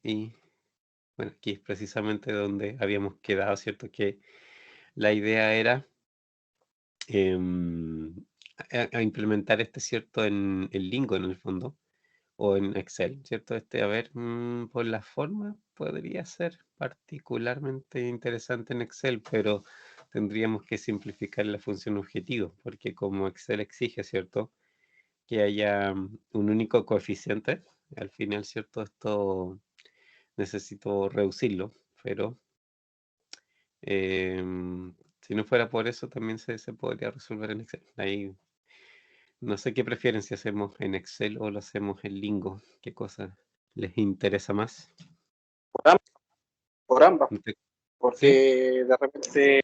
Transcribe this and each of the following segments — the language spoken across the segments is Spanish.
Y bueno, aquí es precisamente donde habíamos quedado, ¿cierto? Que la idea era em, a implementar este, ¿cierto? En Lingo en el fondo, o en Excel, ¿cierto? A ver, por la forma podría ser particularmente interesante en Excel, pero tendríamos que simplificar la función objetivo, porque como Excel exige, ¿cierto? Que haya un único coeficiente, al final, ¿cierto? Esto necesito reducirlo, pero si no fuera por eso también se podría resolver en Excel. Ahí no sé qué prefieren, si hacemos en Excel o lo hacemos en Lingo, qué cosa les interesa más. Por ambas, por ambas, Ente- ¿Sí? porque de repente,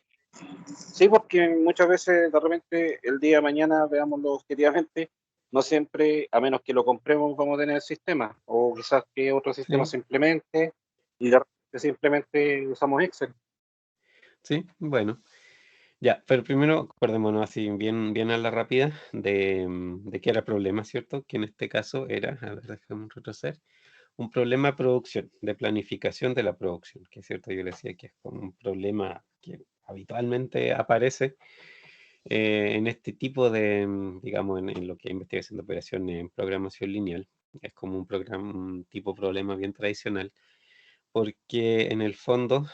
sí, porque muchas veces de repente el día de mañana, veámoslo objetivamente, no siempre, a menos que lo compremos, vamos a tener el sistema, o quizás que otro sistema Sí, se implemente y de repente simplemente usamos Excel. sí, bueno. Ya, pero primero acordémonos así bien, bien a la rápida de qué era el problema, ¿cierto? Que en este caso era, a ver, déjame retroceder, un problema de producción, de planificación de la producción, que es cierto, yo le decía que es como un problema que habitualmente aparece en este tipo de, digamos, en lo que es investigación de operaciones en programación lineal. Es como un programa, un tipo de problema bien tradicional, porque en el fondo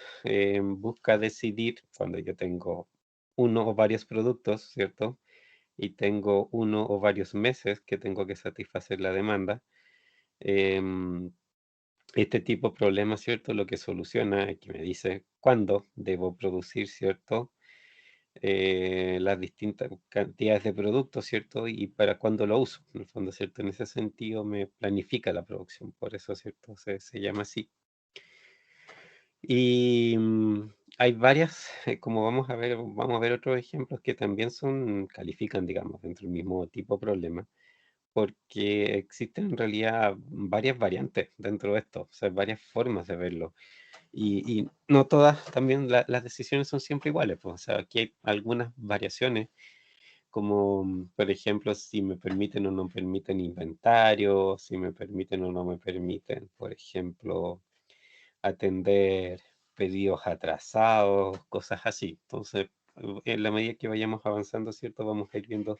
busca decidir cuando yo tengo uno o varios productos, ¿cierto? Y tengo uno o varios meses que tengo que satisfacer la demanda. em, este tipo de problema, ¿cierto? Lo que soluciona es que me dice cuándo debo producir, ¿cierto? Las distintas cantidades de productos, ¿cierto? Y para cuándo lo uso. En el fondo, ¿cierto? En ese sentido me planifica la producción, por eso, ¿cierto? Se llama así. Y hay varias, como vamos a ver otros ejemplos que también califican, digamos, dentro del mismo tipo de problema, porque existen en realidad varias variantes dentro de esto, o sea, varias formas de verlo. Y no todas, también las decisiones son siempre iguales, pues, o sea, aquí hay algunas variaciones, como por ejemplo, si me permiten o no permiten inventario, si me permiten o no me permiten, por ejemplo, atender pedidos atrasados, cosas así. Entonces, en la medida que vayamos avanzando, ¿cierto? Vamos a ir viendo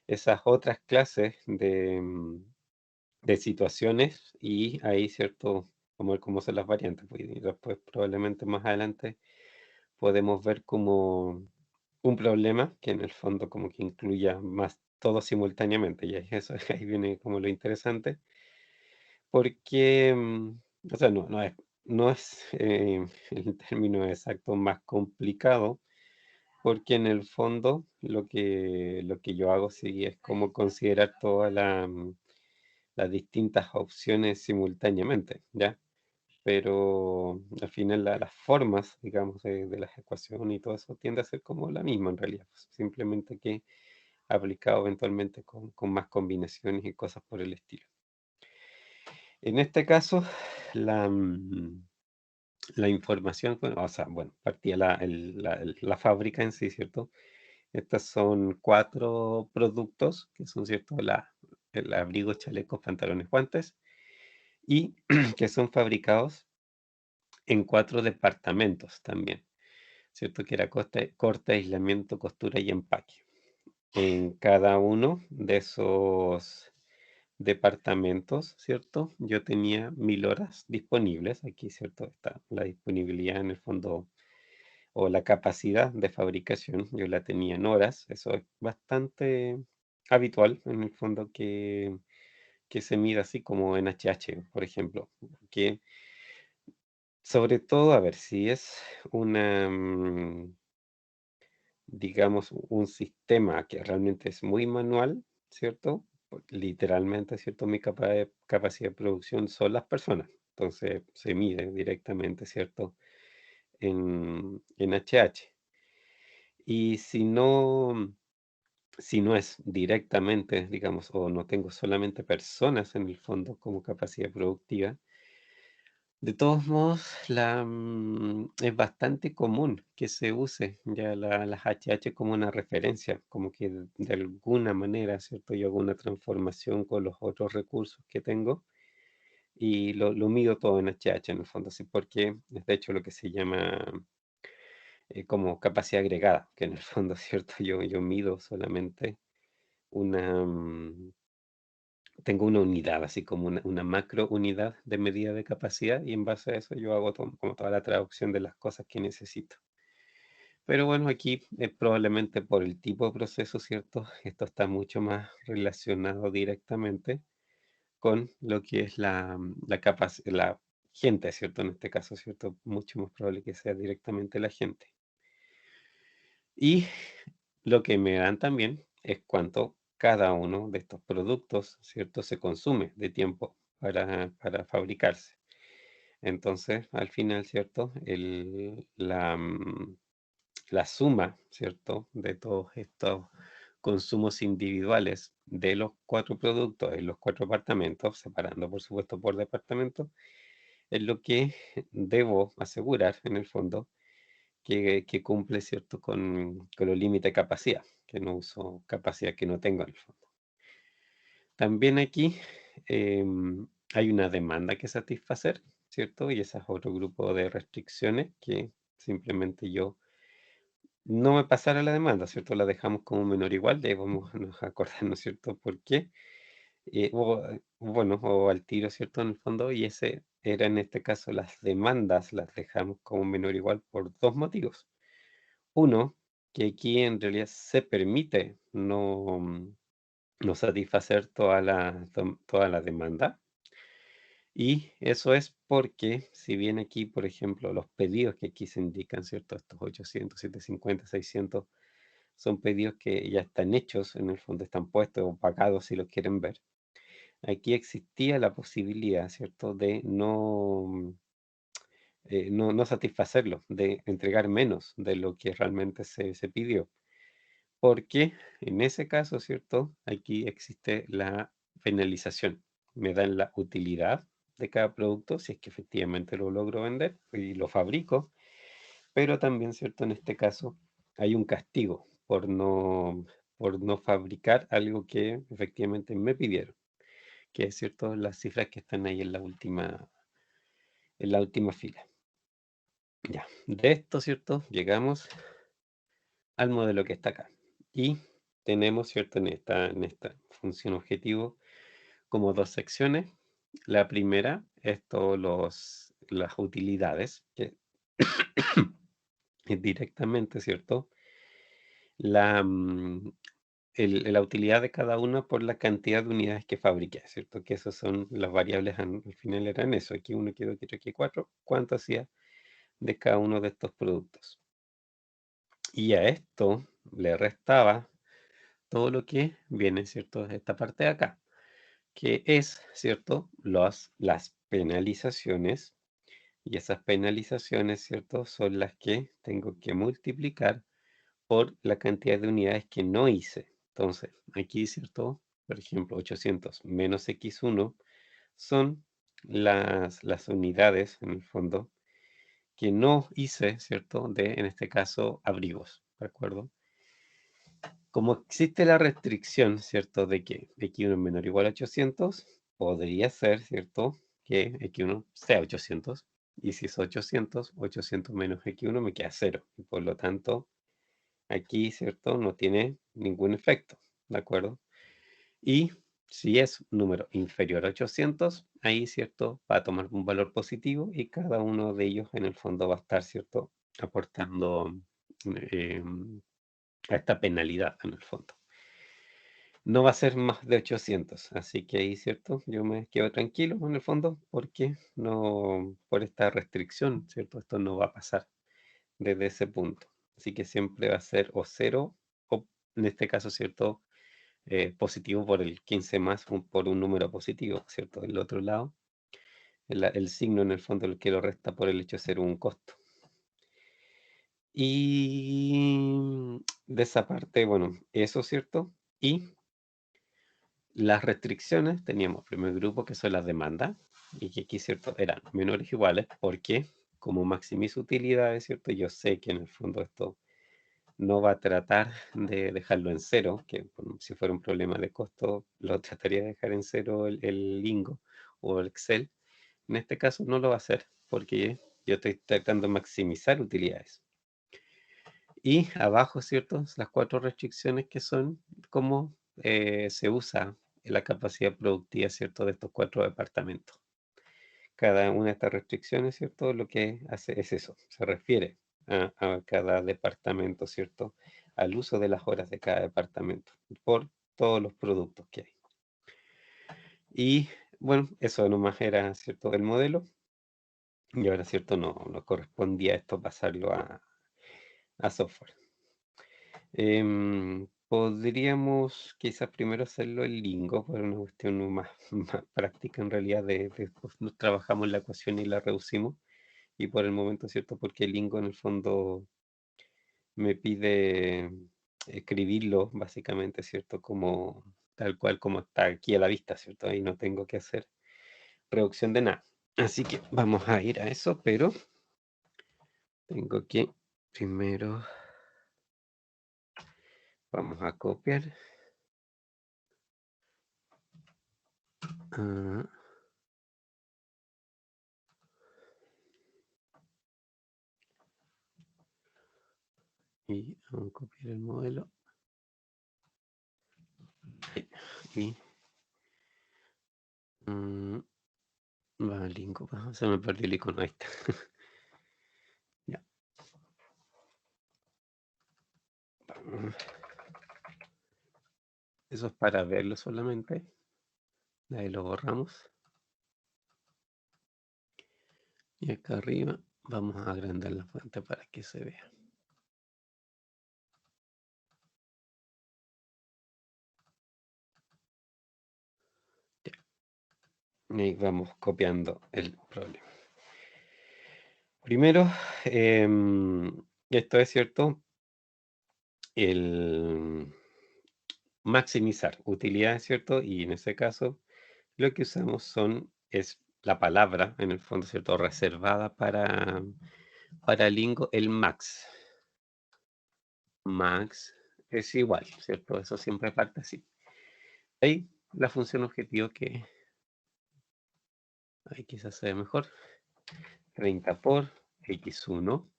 esas otras clases de situaciones y ahí, ¿cierto? Vamos a ver cómo son las variantes, pues, y después probablemente más adelante podemos ver como un problema que en el fondo como que incluya más todo simultáneamente, y ahí eso, ahí viene como lo interesante, porque, o sea, no es el término exacto más complicado, porque en el fondo lo que yo hago sí es como considerar todas las distintas opciones simultáneamente, ¿ya? Pero al final las formas, digamos, de las ecuaciones y todo eso tiende a ser como la misma en realidad, pues, simplemente que aplicado eventualmente con más combinaciones y cosas por el estilo. En este caso, la, mm, la información, bueno, o sea, bueno, partía la fábrica en sí, ¿cierto? Estas son cuatro productos que son, ¿cierto? El abrigo, chalecos, pantalones, guantes, y que son fabricados en cuatro departamentos también, ¿cierto? Que era corte, aislamiento, costura y empaque. En cada uno de esos departamentos, ¿cierto? Yo tenía 1000 horas disponibles. Aquí, ¿cierto? Está la disponibilidad en el fondo o la capacidad de fabricación. Yo la tenía en horas. Eso es bastante habitual en el fondo que se mida así como en HH, por ejemplo. Que sobre todo, a ver, si es una, digamos, un sistema que realmente es muy manual, ¿cierto? Literalmente, ¿cierto? Mi capacidad de producción son las personas. Entonces se mide directamente, ¿cierto? En HH. Y si no es directamente, digamos, o no tengo solamente personas en el fondo como capacidad productiva, de todos modos, es bastante común que se use ya las HH como una referencia, como que de alguna manera, ¿cierto? Yo hago una transformación con los otros recursos que tengo y lo mido todo en HH en el fondo, así porque es de hecho lo que se llama como capacidad agregada, que en el fondo, ¿cierto? Yo mido solamente una, tengo una unidad, así como una macro unidad de medida de capacidad y en base a eso yo hago como toda la traducción de las cosas que necesito. Pero bueno, aquí probablemente por el tipo de proceso, ¿cierto? Esto está mucho más relacionado directamente con lo que es la gente, ¿cierto? En este caso, ¿cierto? Mucho más probable que sea directamente la gente. Y lo que me dan también es cuánto cada uno de estos productos, ¿cierto? Se consume de tiempo para fabricarse. Entonces, al final, ¿cierto? La suma, ¿cierto? De todos estos consumos individuales de los 4 productos en los 4 apartamentos, separando por supuesto por departamento, es lo que debo asegurar en el fondo que cumple, ¿cierto? Con los límites de capacidad, que no uso capacidad que no tengo en el fondo. También aquí hay una demanda que satisfacer, ¿cierto? Y ese es otro grupo de restricciones que simplemente yo no me pasara la demanda, ¿cierto? La dejamos como menor igual, de ahí vamos a nos acordarnos, ¿cierto? ¿Por qué? Bueno, o al tiro, ¿cierto? En el fondo, y ese era en este caso las demandas, las dejamos como menor igual por dos motivos. Uno, que aquí en realidad se permite no satisfacer toda la demanda. Y eso es porque, si bien aquí, por ejemplo, los pedidos que aquí se indican, ¿cierto? Estos 800, 750, 600, son pedidos que ya están hechos, en el fondo están puestos o pagados si los quieren ver. Aquí existía la posibilidad, ¿cierto?, de no satisfacerlo, de entregar menos de lo que realmente se pidió. Porque en ese caso, ¿cierto? Aquí existe la penalización. Me dan la utilidad de cada producto, si es que efectivamente lo logro vender y lo fabrico, pero también, ¿cierto? En este caso hay un castigo por no fabricar algo que efectivamente me pidieron, que es cierto las cifras que están ahí en la última fila. Ya, de esto, ¿cierto? Llegamos al modelo que está acá. Y tenemos, ¿cierto? En esta función objetivo como dos secciones. La primera es las utilidades, que es directamente, ¿cierto? La, mm, la utilidad de cada uno por la cantidad de unidades que fabriqué, ¿cierto? Que esas son las variables, al final eran eso. Aquí uno quiero, aquí cuatro. ¿Cuánto hacía de cada uno de estos productos? Y a esto le restaba todo lo que viene, ¿cierto? De esta parte de acá, que es, ¿cierto? Las penalizaciones, y esas penalizaciones, ¿cierto? Son las que tengo que multiplicar por la cantidad de unidades que no hice. Entonces, aquí, ¿cierto? Por ejemplo, 800 menos X1 son las unidades, en el fondo, que no hice, ¿cierto? En este caso, abrigos, ¿de acuerdo? Como existe la restricción, ¿cierto? De que X1 es menor o igual a 800, podría ser, ¿cierto? Que X1 sea 800. Y si es 800, 800 menos X1 me queda 0. Y por lo tanto, aquí, ¿cierto? No tiene ningún efecto, ¿de acuerdo? Y si es un número inferior a 800, ahí, ¿cierto? Va a tomar un valor positivo y cada uno de ellos en el fondo va a estar, ¿cierto? Aportando eh, a esta penalidad en el fondo. No va a ser más de 800, así que ahí, ¿cierto? Yo me quedo tranquilo en el fondo porque no, por esta restricción, ¿cierto? Esto no va a pasar desde ese punto. Así que siempre va a ser o cero o en este caso, ¿cierto? Positivo por el 15 más por un número positivo, ¿cierto? Del otro lado, el signo en el fondo el que lo resta por el hecho de ser un costo. Y de esa parte, bueno, eso, ¿cierto? Y las restricciones, teníamos primer grupo que son las demandas, y que aquí, ¿cierto? Eran menores o iguales, porque como maximizo utilidades, ¿cierto? Yo sé que en el fondo esto no va a tratar de dejarlo en cero, que si fuera un problema de costo, lo trataría de dejar en cero el Lingo o el Excel, En este caso no lo va a hacer porque yo estoy tratando de maximizar utilidades. Y abajo, ¿cierto? Las 4 restricciones que son cómo se usa la capacidad productiva, ¿cierto? De estos 4 departamentos. Cada una de estas restricciones, ¿cierto? Lo que hace es eso, se refiere a cada departamento, ¿cierto? Al uso de las horas de cada departamento por todos los productos que hay. Y bueno, eso nomás era, ¿cierto? El modelo. Y ahora, ¿cierto? No correspondía esto pasarlo a software. Podríamos quizás primero hacerlo en Lingo, por una cuestión más, más práctica en realidad, pues, trabajamos la ecuación y la reducimos. Y por el momento, ¿cierto? Porque Lingo en el fondo me pide escribirlo básicamente, ¿cierto? Como tal cual como está aquí a la vista, ¿cierto? Ahí no tengo que hacer reducción de nada. Así que vamos a ir a eso, pero tengo que primero, vamos a copiar. Y vamos a copiar el modelo. Y va Lingo, se me perdió el icono, ahí está. Ya. Eso es para verlo solamente. Ahí lo borramos. Y acá arriba vamos a agrandar la fuente para que se vea. Ya. Y vamos copiando el problema. Primero, esto es cierto, el maximizar utilidades, ¿cierto? Y en ese caso, lo que usamos es la palabra, en el fondo, ¿cierto? Reservada para Lingo, el max. Max es igual, ¿cierto? Eso siempre parte así. Ahí la función objetivo que ahí quizás se ve mejor. 30 por x1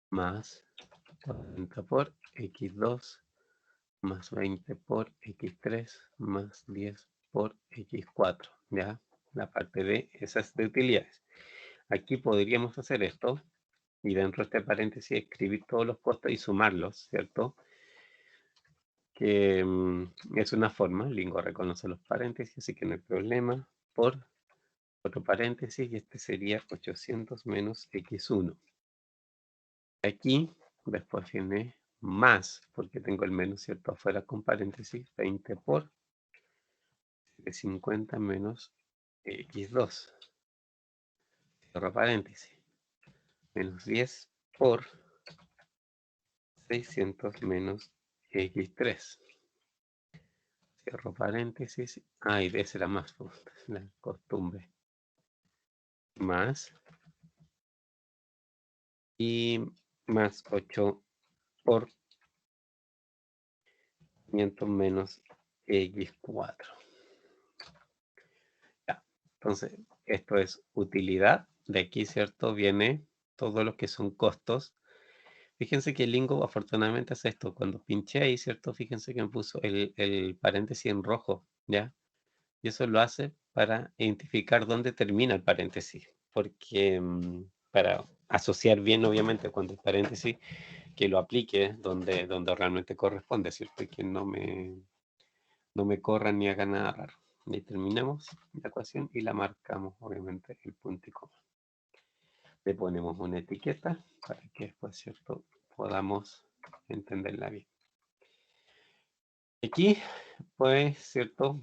más 40 por x2 más 20 por x3 más 10 por x4. ¿Ya? La parte de esas de utilidades. Aquí podríamos hacer esto y dentro de este paréntesis escribir todos los costos y sumarlos, ¿cierto? Que es una forma, Lingo reconoce los paréntesis, así que no hay problema, por otro paréntesis, y este sería 800 menos x1. Aquí después viene más, porque tengo el menos, ¿cierto? Afuera con paréntesis, 20 por 50 menos x2. Cierro paréntesis. Menos 10 por 600 menos x3. Cierro paréntesis. Ay, de ese era más, la costumbre. Más. Y más 8 por 500 menos x4. Ya. Entonces, esto es utilidad. De aquí, ¿cierto? Viene todo lo que son costos. Fíjense que el Lingo afortunadamente hace esto. Cuando pinché ahí, ¿cierto? Fíjense que me puso el paréntesis en rojo, ¿ya? Y eso lo hace para identificar dónde termina el paréntesis. Porque para asociar bien, obviamente, cuando el paréntesis, que lo aplique donde realmente corresponde, ¿cierto? Y que no me corra ni haga nada raro. Y terminamos la ecuación y la marcamos, obviamente, el punto y coma. Le ponemos una etiqueta para que después, ¿cierto?, podamos entenderla bien. Aquí, pues, ¿cierto?,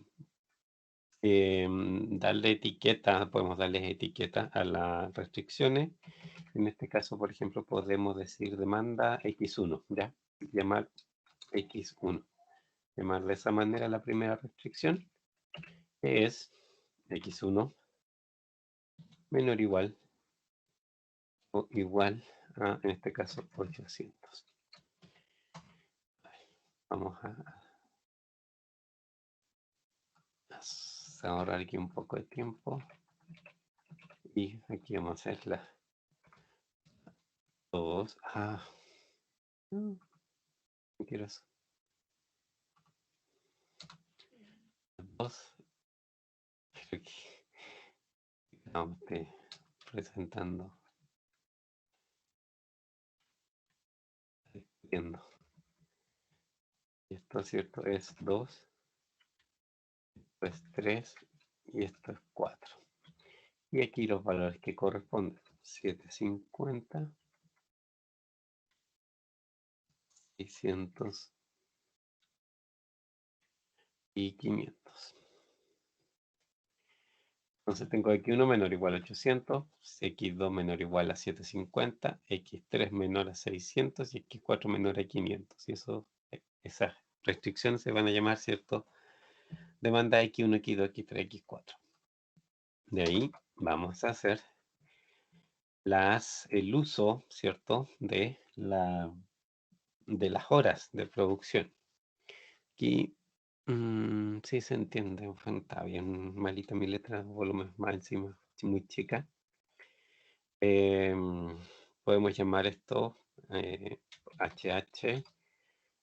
darle etiqueta, podemos darle etiqueta a las restricciones. En este caso, por ejemplo, podemos decir demanda X1, ¿ya? Llamar X1. Llamar de esa manera la primera restricción, que es X1 menor o igual a, en este caso, 800. Vamos a Vamos a ahorrar aquí un poco de tiempo. Y aquí vamos a hacer las 2. No quiero eso. 2. Creo que estamos presentando. Viendo. Y esto, ¿cierto? Es 2. Esto es 3. Y esto es 4. Y aquí los valores que corresponden. 750. 600. Y 500. Entonces tengo x1 menor o igual a 800, x2 menor o igual a 750, x3 menor a 600 y x4 menor a 500. Y esas restricciones se van a llamar, ¿cierto? Demanda x1, x2, x3, x4. De ahí vamos a hacer el uso, ¿cierto? De las horas de producción. Aquí sí se entiende, está bien malita mi letra, volumen más encima, muy chica. Podemos llamar esto HH.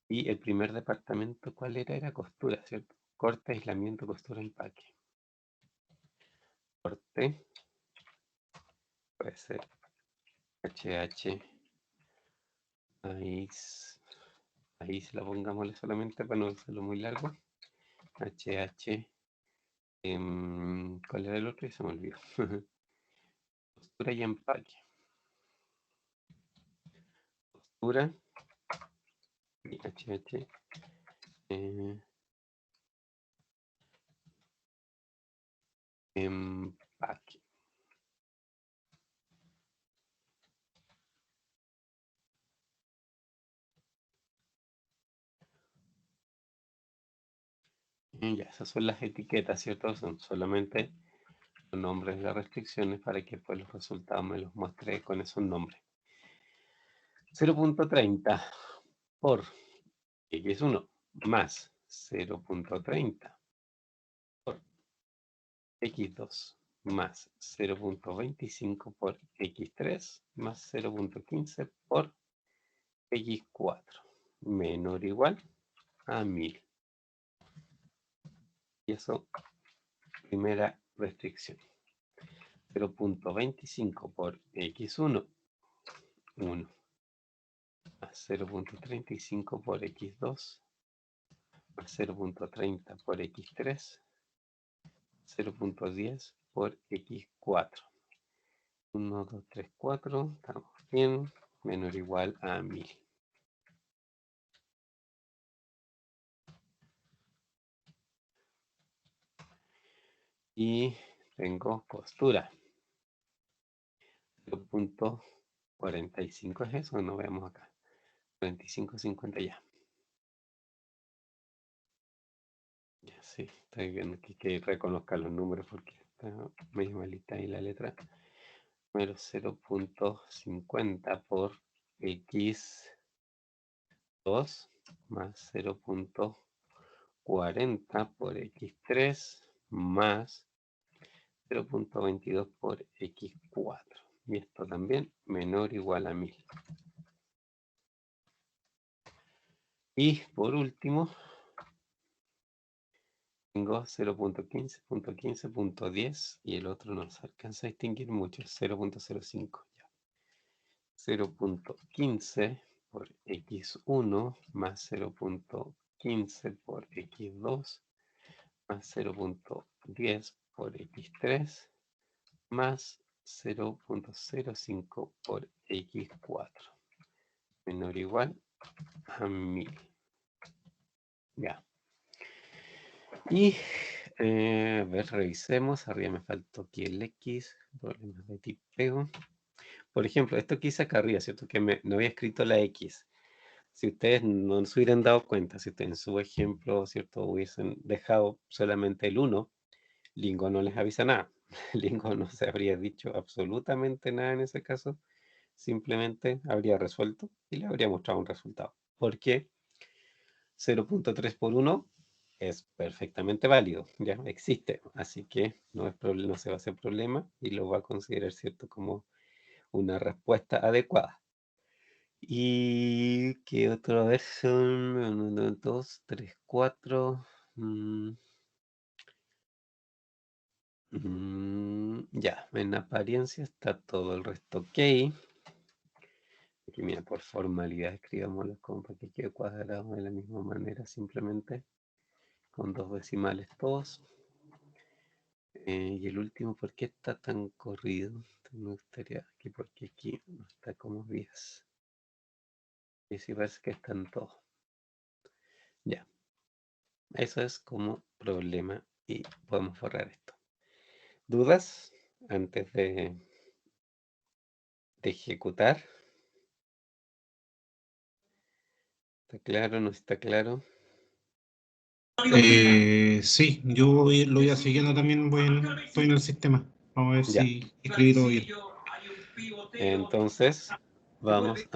Y el primer departamento, ¿cuál era? Era costura, ¿cierto? Corte, aislamiento, costura, empaque. Corte. Puede ser HH. Ahí se la pongámosle solamente para no hacerlo muy largo. HH. ¿Cuál era el otro? Y se me olvidó. Costura y empaque. Costura y HH. Empaque. Ya, esas son las etiquetas, ¿cierto? Son solamente los nombres de las restricciones para que después los resultados me los muestre con esos nombres. 0.30 por x1 más 0.30 por x2 más 0.25 por x3 más 0.15 por x4 menor o igual a 1000. Y eso, primera restricción. 0.25 por x1, 1, más 0.35 por x2, más 0.30 por x3, 0.10 por x4. 1, 2, 3, 4, estamos bien, menor o igual a 1000. Y tengo costura. 0.45 es eso, no veamos acá. 45, 50 ya. Ya sí, estoy viendo aquí que reconozca los números porque está medio malita ahí la letra. Número 0.50 por x2 más 0.40 por x3 más 0.22 por x4. Y esto también menor o igual a 1000. Y por último, tengo 0.15.15.10 y el otro no se alcanza a distinguir mucho, 0.05. 0.15 por x1 más 0.15 por x2 más 0.10 por x3 más 0.05 por x4 menor o igual a 1000. Ya. Y a ver, revisemos. Arriba me faltó aquí el X, problemas de tipeo. Por ejemplo, esto que hice acá arriba, ¿cierto? Que no había escrito la X. Si ustedes no se hubieran dado cuenta, si ustedes en su ejemplo, ¿cierto? Hubiesen dejado solamente el 1, Lingo no les avisa nada. Lingo no se habría dicho absolutamente nada en ese caso. Simplemente habría resuelto y le habría mostrado un resultado. ¿Por qué? 0.3 por 1 es perfectamente válido, ya existe, así que no es no se va a hacer problema y lo va a considerar, ¿cierto?, como una respuesta adecuada. ¿Y qué otro? A ver, son 1, 2, 3, 4. Ya, en apariencia está todo el resto ok. Aquí, mira, por formalidad escribámoslo como para que quede cuadrado de la misma manera, simplemente con 2 decimales todos. Y el último, ¿por qué está tan corrido? Me gustaría aquí, porque aquí no está como 10. Y si parece que están todos. Ya, eso es como problema y podemos borrar esto. ¿Dudas antes de ejecutar? ¿Está claro? ¿No está claro? Sí, lo voy a siguiendo también, estoy en el sistema. Vamos a ver Ya. si escribí todo bien. Entonces, vamos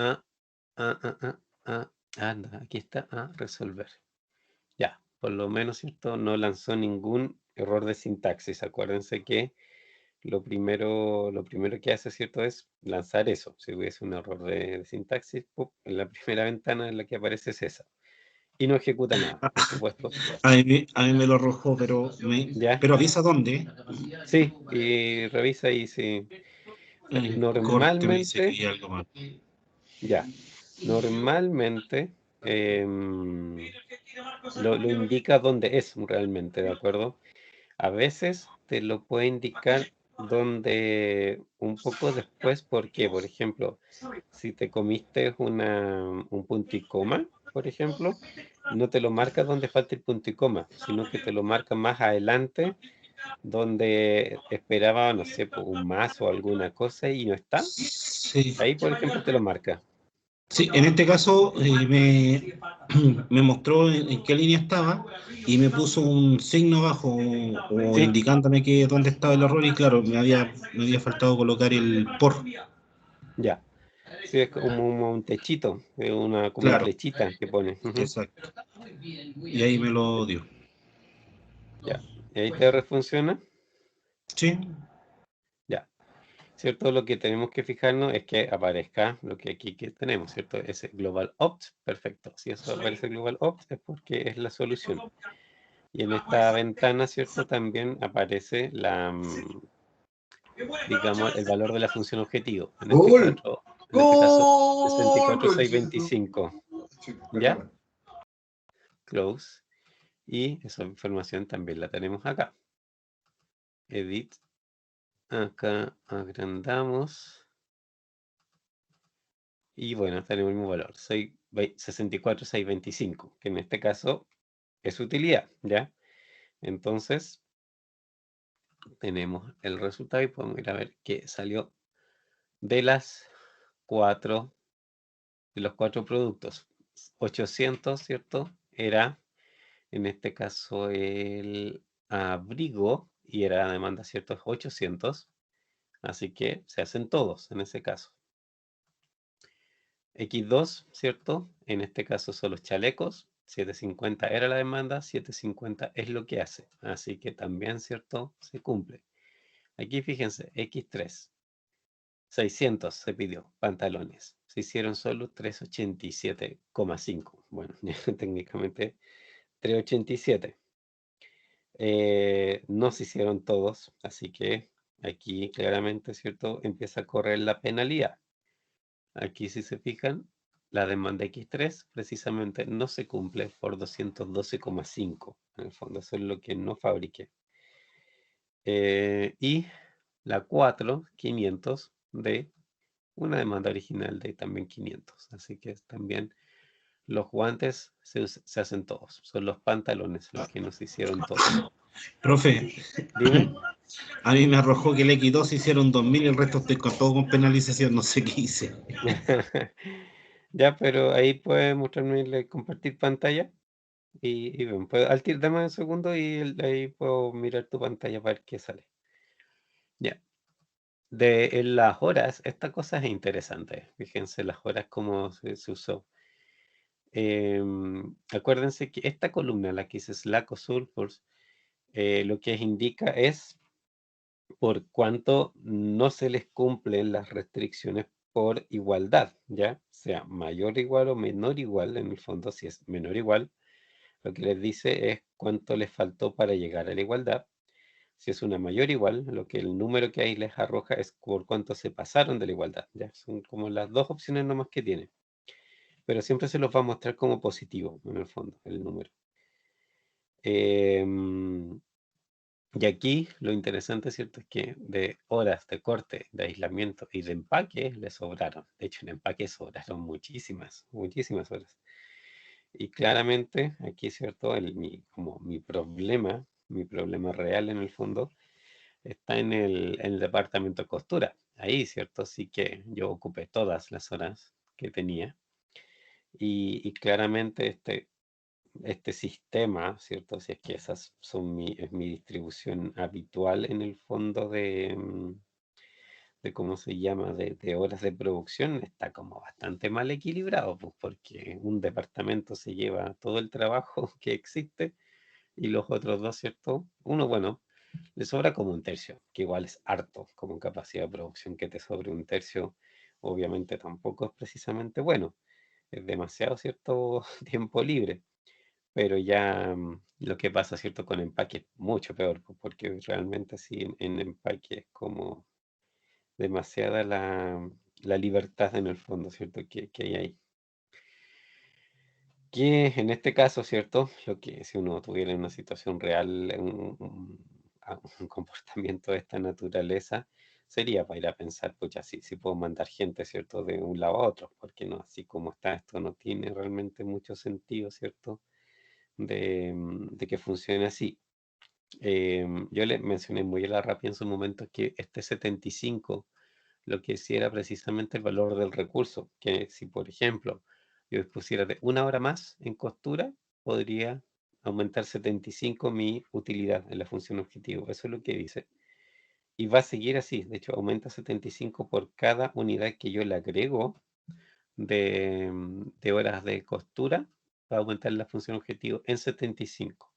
anda, aquí está, a resolver. Ya, por lo menos, ¿cierto? No lanzó ningún error de sintaxis. Acuérdense que lo primero que hace, ¿cierto?, es lanzar eso. Si hubiese un error de sintaxis, ¡pum!, en la primera ventana en la que aparece es esa. Y no ejecuta nada, por supuesto. A mí me lo arrojó, ¿Ya? pero avisa dónde. Sí, y revisa y sí. Corte me dice que Normalmente, hay algo más. ya, normalmente lo indica dónde es realmente, ¿de acuerdo? A veces te lo puede indicar donde un poco después, porque, por ejemplo, si te comiste un punto y coma, por ejemplo, no te lo marca donde falta el punto y coma, sino que te lo marca más adelante, donde esperaba, no sé, un más o alguna cosa y no está. Sí, Ahí, por ejemplo, te lo marca. sí, en este caso me mostró en qué línea estaba y me puso un signo abajo o Sí, indicándome que dónde estaba el error y claro, me había faltado colocar el por. ya. Sí, es como un techito, como una Claro, flechita que pone. Ujú. exacto. Y ahí me lo dio. Ya. ¿Y ahí te refunciona? Sí, Ya. ¿Cierto? Lo que tenemos que fijarnos es que aparezca lo que aquí que tenemos, ¿cierto? Ese global opt, perfecto. Si eso aparece global opt es porque es la solución. Y en esta ventana, ¿cierto? También aparece digamos, el valor de la función objetivo. ¡Gol! En este caso, ¡Gol! 64.625. ¿Ya? Close. Y esa información también la tenemos acá. Edit. Acá agrandamos. Y bueno, tenemos el mismo valor. 64.625, que en este caso es utilidad, ¿ya? Entonces, tenemos el resultado y podemos ir a ver que salió de los cuatro productos. 800, ¿cierto? Era, en este caso, el abrigo y era la demanda, ¿cierto? Es 800. Así que se hacen todos en ese caso. X2, ¿cierto? En este caso son los chalecos. 750 era la demanda, 750 es lo que hace. Así que también, ¿cierto? Se cumple. Aquí fíjense, X3. 600 se pidió, pantalones. Se hicieron solo 387,5. Bueno, técnicamente 387. No se hicieron todos, así que aquí claramente, ¿cierto? Empieza a correr la penalidad. Aquí, si se fijan, la demanda X3 precisamente no se cumple por 212,5. En el fondo, eso es lo que no fabriqué. Y la 4, 500 de una demanda original de también 500. Así que también los guantes se hacen todos. Son los pantalones los que nos hicieron todos. profe, Dime. a mí me arrojó que el X2 hicieron 2000 y el resto estoy con todo con penalización, no sé qué hice. Ya, pero ahí puede mostrarme compartir pantalla. Y ven, dame un segundo y ahí puedo mirar tu pantalla para ver qué sale. Ya. En las horas, esta cosa es interesante. Fíjense las horas cómo se usó. acuérdense que esta columna, la que dice slack o sulfurs, lo que indica es por cuánto no se les cumplen las restricciones por igualdad, ¿ya? Sea mayor igual o menor igual, en el fondo, si es menor igual, lo que les dice es cuánto les faltó para llegar a la igualdad. Si es una mayor igual, lo que el número que ahí les arroja es por cuánto se pasaron de la igualdad, ¿ya? Son como las dos opciones nomás que tienen. Pero siempre se los va a mostrar como positivo, en el fondo, el número. Y aquí lo interesante, ¿cierto? Es que de horas de corte, de aislamiento y de empaque le sobraron. De hecho, en empaque sobraron muchísimas, muchísimas horas. Y claramente aquí, ¿cierto? Como mi problema real en el fondo, está en el departamento de costura. Ahí, ¿cierto? Sí que yo ocupé todas las horas que tenía. Y claramente este sistema, ¿cierto? Si es que esas son es mi distribución habitual en el fondo de ¿cómo se llama? De horas de producción, está como bastante mal equilibrado, pues porque un departamento se lleva todo el trabajo que existe y los otros dos, ¿cierto? Uno, bueno, le sobra como un tercio, que igual es harto como capacidad de producción, que te sobre un tercio, obviamente tampoco es precisamente bueno, es demasiado, ¿cierto? Tiempo libre. Pero ya lo que pasa, ¿cierto? Con empaque es mucho peor, pues, porque realmente así en empaque es como demasiada la libertad en el fondo, ¿cierto? Que hay ahí. Que en este caso, ¿cierto? Lo que si uno tuviera una situación real, un comportamiento de esta naturaleza, sería para ir a pensar, pucha, si puedo mandar gente, ¿cierto? De un lado a otro, porque no, así como está, esto no tiene realmente mucho sentido, ¿cierto? De que funcione así. Yo le mencioné muy a la rápida en su momento que este 75 lo que sí era precisamente el valor del recurso, que si por ejemplo yo dispusiera de una hora más en costura, podría aumentar 75 mi utilidad en la función objetivo. Eso es lo que dice. Y va a seguir así. De hecho, aumenta 75 por cada unidad que yo le agrego de horas de costura. Va a aumentar la función objetivo en 75.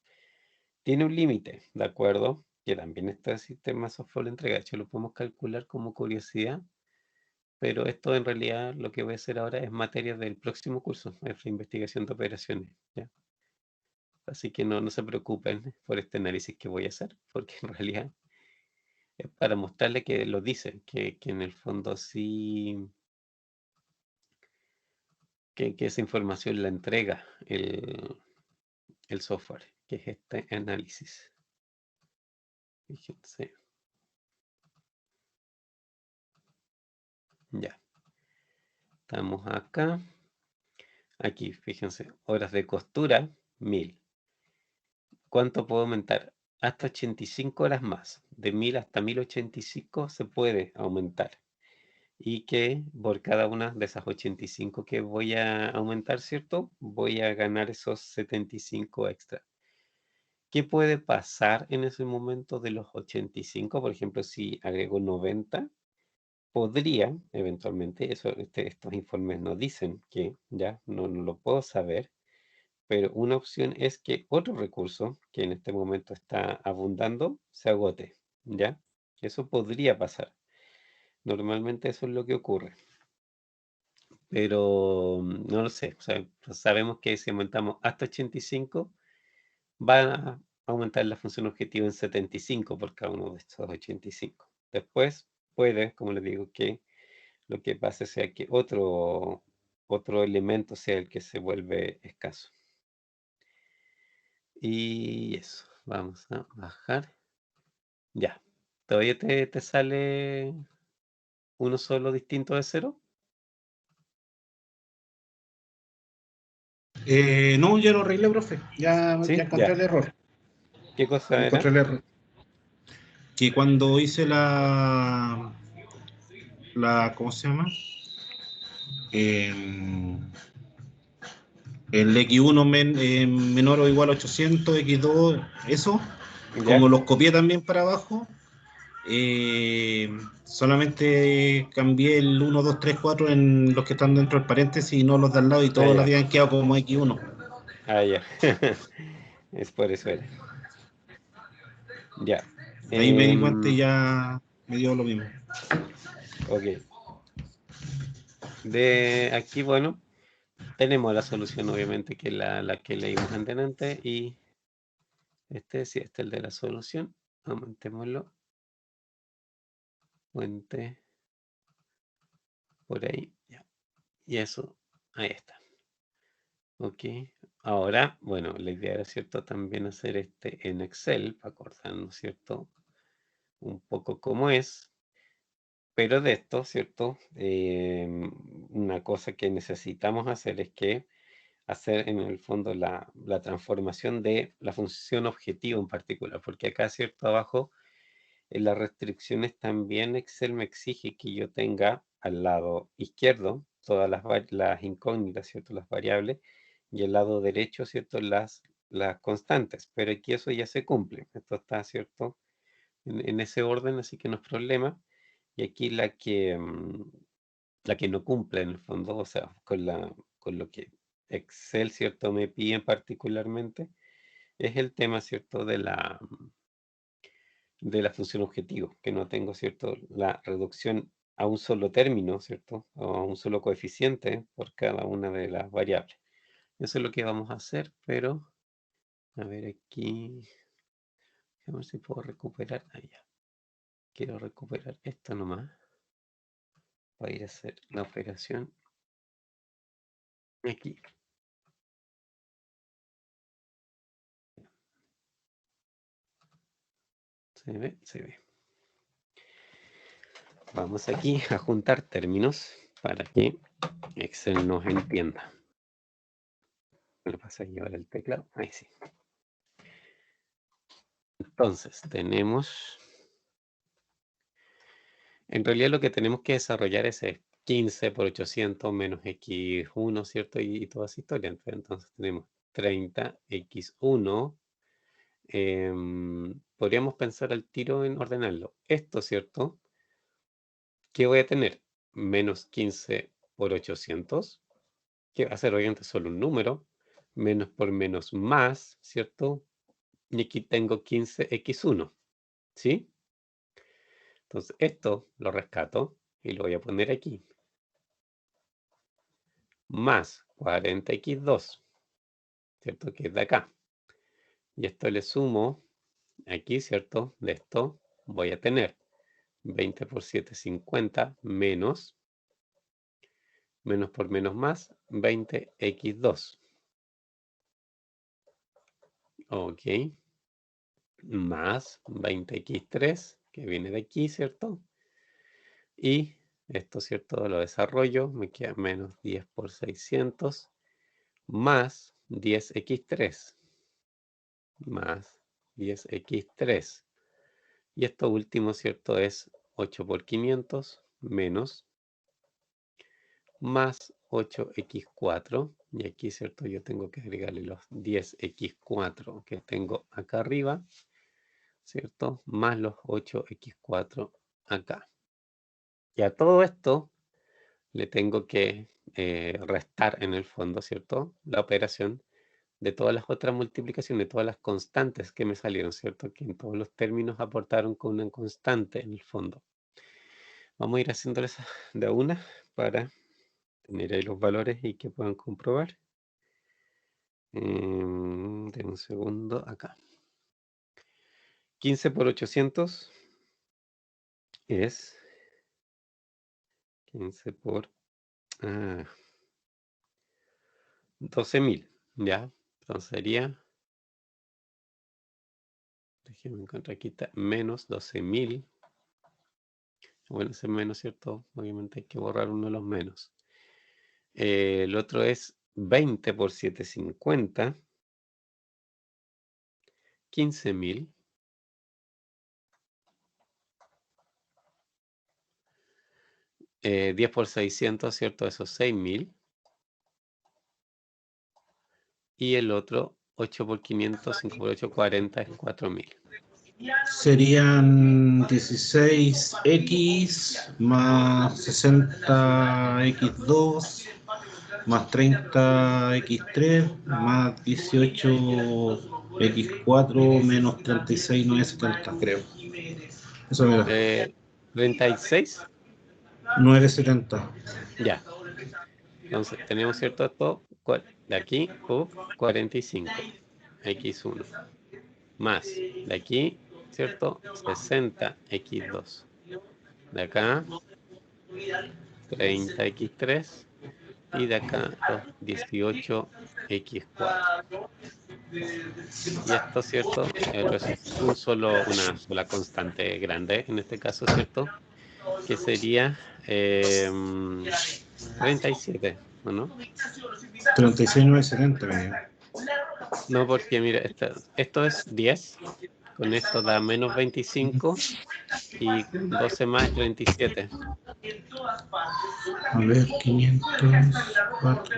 Tiene un límite, ¿de acuerdo? Que también este sistema software de entrega. De hecho, lo podemos calcular como curiosidad, pero esto en realidad lo que voy a hacer ahora es materia del próximo curso, es la investigación de operaciones, ¿ya? Así que no se preocupen por este análisis que voy a hacer, porque en realidad es para mostrarle que lo dice, que en el fondo sí, que esa información la entrega el software, que es este análisis. Fíjense. Ya. Estamos acá. Aquí, fíjense, horas de costura, 1000. ¿Cuánto puedo aumentar? Hasta 85 horas más. De 1000 hasta 1085 se puede aumentar. Y que por cada una de esas 85 que voy a aumentar, ¿cierto? Voy a ganar esos 75 extra. ¿Qué puede pasar en ese momento de los 85? Por ejemplo, si agrego 90, podría, eventualmente, estos informes no dicen que, ya, no lo puedo saber, pero una opción es que otro recurso que en este momento está abundando se agote, ¿ya? Eso podría pasar. Normalmente eso es lo que ocurre, pero no lo sé. O sea, pues sabemos que si aumentamos hasta 85, va a aumentar la función objetivo en 75 por cada uno de estos 85. Después puede, como les digo, que lo que pase sea que otro elemento sea el que se vuelve escaso. Y eso, vamos a bajar. Ya. ¿Todavía te sale uno solo distinto de cero? No, ya lo arreglé, profe. Ya Sí, encontré ya. el error. ¿Qué cosa Encontré era? el error. Que cuando hice ¿cómo se llama? El X1 menor o igual a 800, X2, eso, como ¿Ya? los copié también para abajo, solamente cambié el 1, 2, 3, 4 en los que están dentro del paréntesis y no los de al lado, y Ah, todos ya. habían quedado como X1. Ah, ya. Es por eso era. Ya. Ahí me di cuenta y ya me dio lo mismo. Ok. De aquí, bueno, tenemos la solución, obviamente, que la que leímos antes, y sí, este es el de la solución. Aumentémoslo. Fuente. Por ahí. Ya. Y eso, ahí está. Ok. Ahora, bueno, la idea era, ¿cierto?, también hacer este en Excel, para acordarnos, ¿cierto?, un poco cómo es. Pero de esto, ¿cierto? Una cosa que necesitamos hacer es que hacer en el fondo la transformación de la función objetivo en particular, porque acá, ¿cierto? Abajo, en las restricciones también Excel me exige que yo tenga al lado izquierdo todas las incógnitas, ¿cierto? Las variables, y al lado derecho, ¿cierto? Las constantes, pero aquí eso ya se cumple. Esto está, ¿cierto?, en ese orden, así que no es problema. Y aquí la que no cumple en el fondo, o sea, con lo que Excel, ¿cierto?, me pide particularmente, es el tema, ¿cierto?, de la función objetivo, que no tengo, ¿cierto?, la reducción a un solo término, ¿cierto?, o a un solo coeficiente por cada una de las variables. Eso es lo que vamos a hacer, pero, a ver aquí, a ver si puedo recuperar, ya. Quiero recuperar esto nomás, para ir a hacer la operación aquí. ¿Se ve? Se ve. Vamos aquí a juntar términos para que Excel nos entienda. Me lo pasa a llevar el teclado. Ahí sí. Entonces, tenemos... En realidad lo que tenemos que desarrollar es 15 por 800 menos X1, ¿cierto? Y toda esa historia. Entonces tenemos 30X1. Podríamos pensar al tiro en ordenarlo. Esto, ¿cierto? ¿Qué voy a tener? Menos 15 por 800, que va a ser obviamente solo un número, menos por menos más, ¿cierto? Y aquí tengo 15x1, ¿sí? Entonces esto lo rescato y lo voy a poner aquí. Más 40x2, ¿cierto? Que es de acá. Y esto le sumo aquí, ¿cierto? De esto voy a tener 20 por 7, 50, menos por menos más, 20x2. Ok. Más 20x3, que viene de aquí, ¿cierto? Y esto, ¿cierto? Lo desarrollo, me queda menos 10 por 600, más 10x3, más 10x3. Y esto último, ¿cierto? Es 8 por 500, menos, más 8x4. Y aquí, ¿cierto? Yo tengo que agregarle los 10x4 que tengo acá arriba, ¿cierto? Más los 8x4 acá. Y a todo esto le tengo que restar en el fondo, ¿cierto?, la operación de todas las otras multiplicaciones, de todas las constantes que me salieron, ¿cierto?, que en todos los términos aportaron con una constante en el fondo. Vamos a ir haciéndoles de a una para tener ahí los valores y que puedan comprobar. De un segundo acá. 15 por 800 es 15 por 12.000, ¿ya? Entonces sería, déjenme encontrar aquí, está, menos 12.000. Bueno, ese menos, ¿cierto? Obviamente hay que borrar uno de los menos. El otro es 20 por 750, 15.000. 10 por 600, ¿cierto? Esos 6.000. Y el otro, 8 por 500, 5 por 8, 40, es 4.000. serían 16x más 60x2 más 30x3 más 18x4 menos 36,970, creo. Eso me da. 36, 970. ya. Entonces tenemos, ¿cierto? Esto de aquí, 45, x1, más de aquí, ¿cierto? 60x2. De acá, 30x3. Y de acá, los 18x4. Y esto, ¿cierto? Es una sola constante grande, en este caso, ¿cierto? Que sería 37, ¿o no? 36,970 me dio. No, porque mira, esto es 10, con esto da menos 25 y con 12 más es 37. A ver, 500, 4,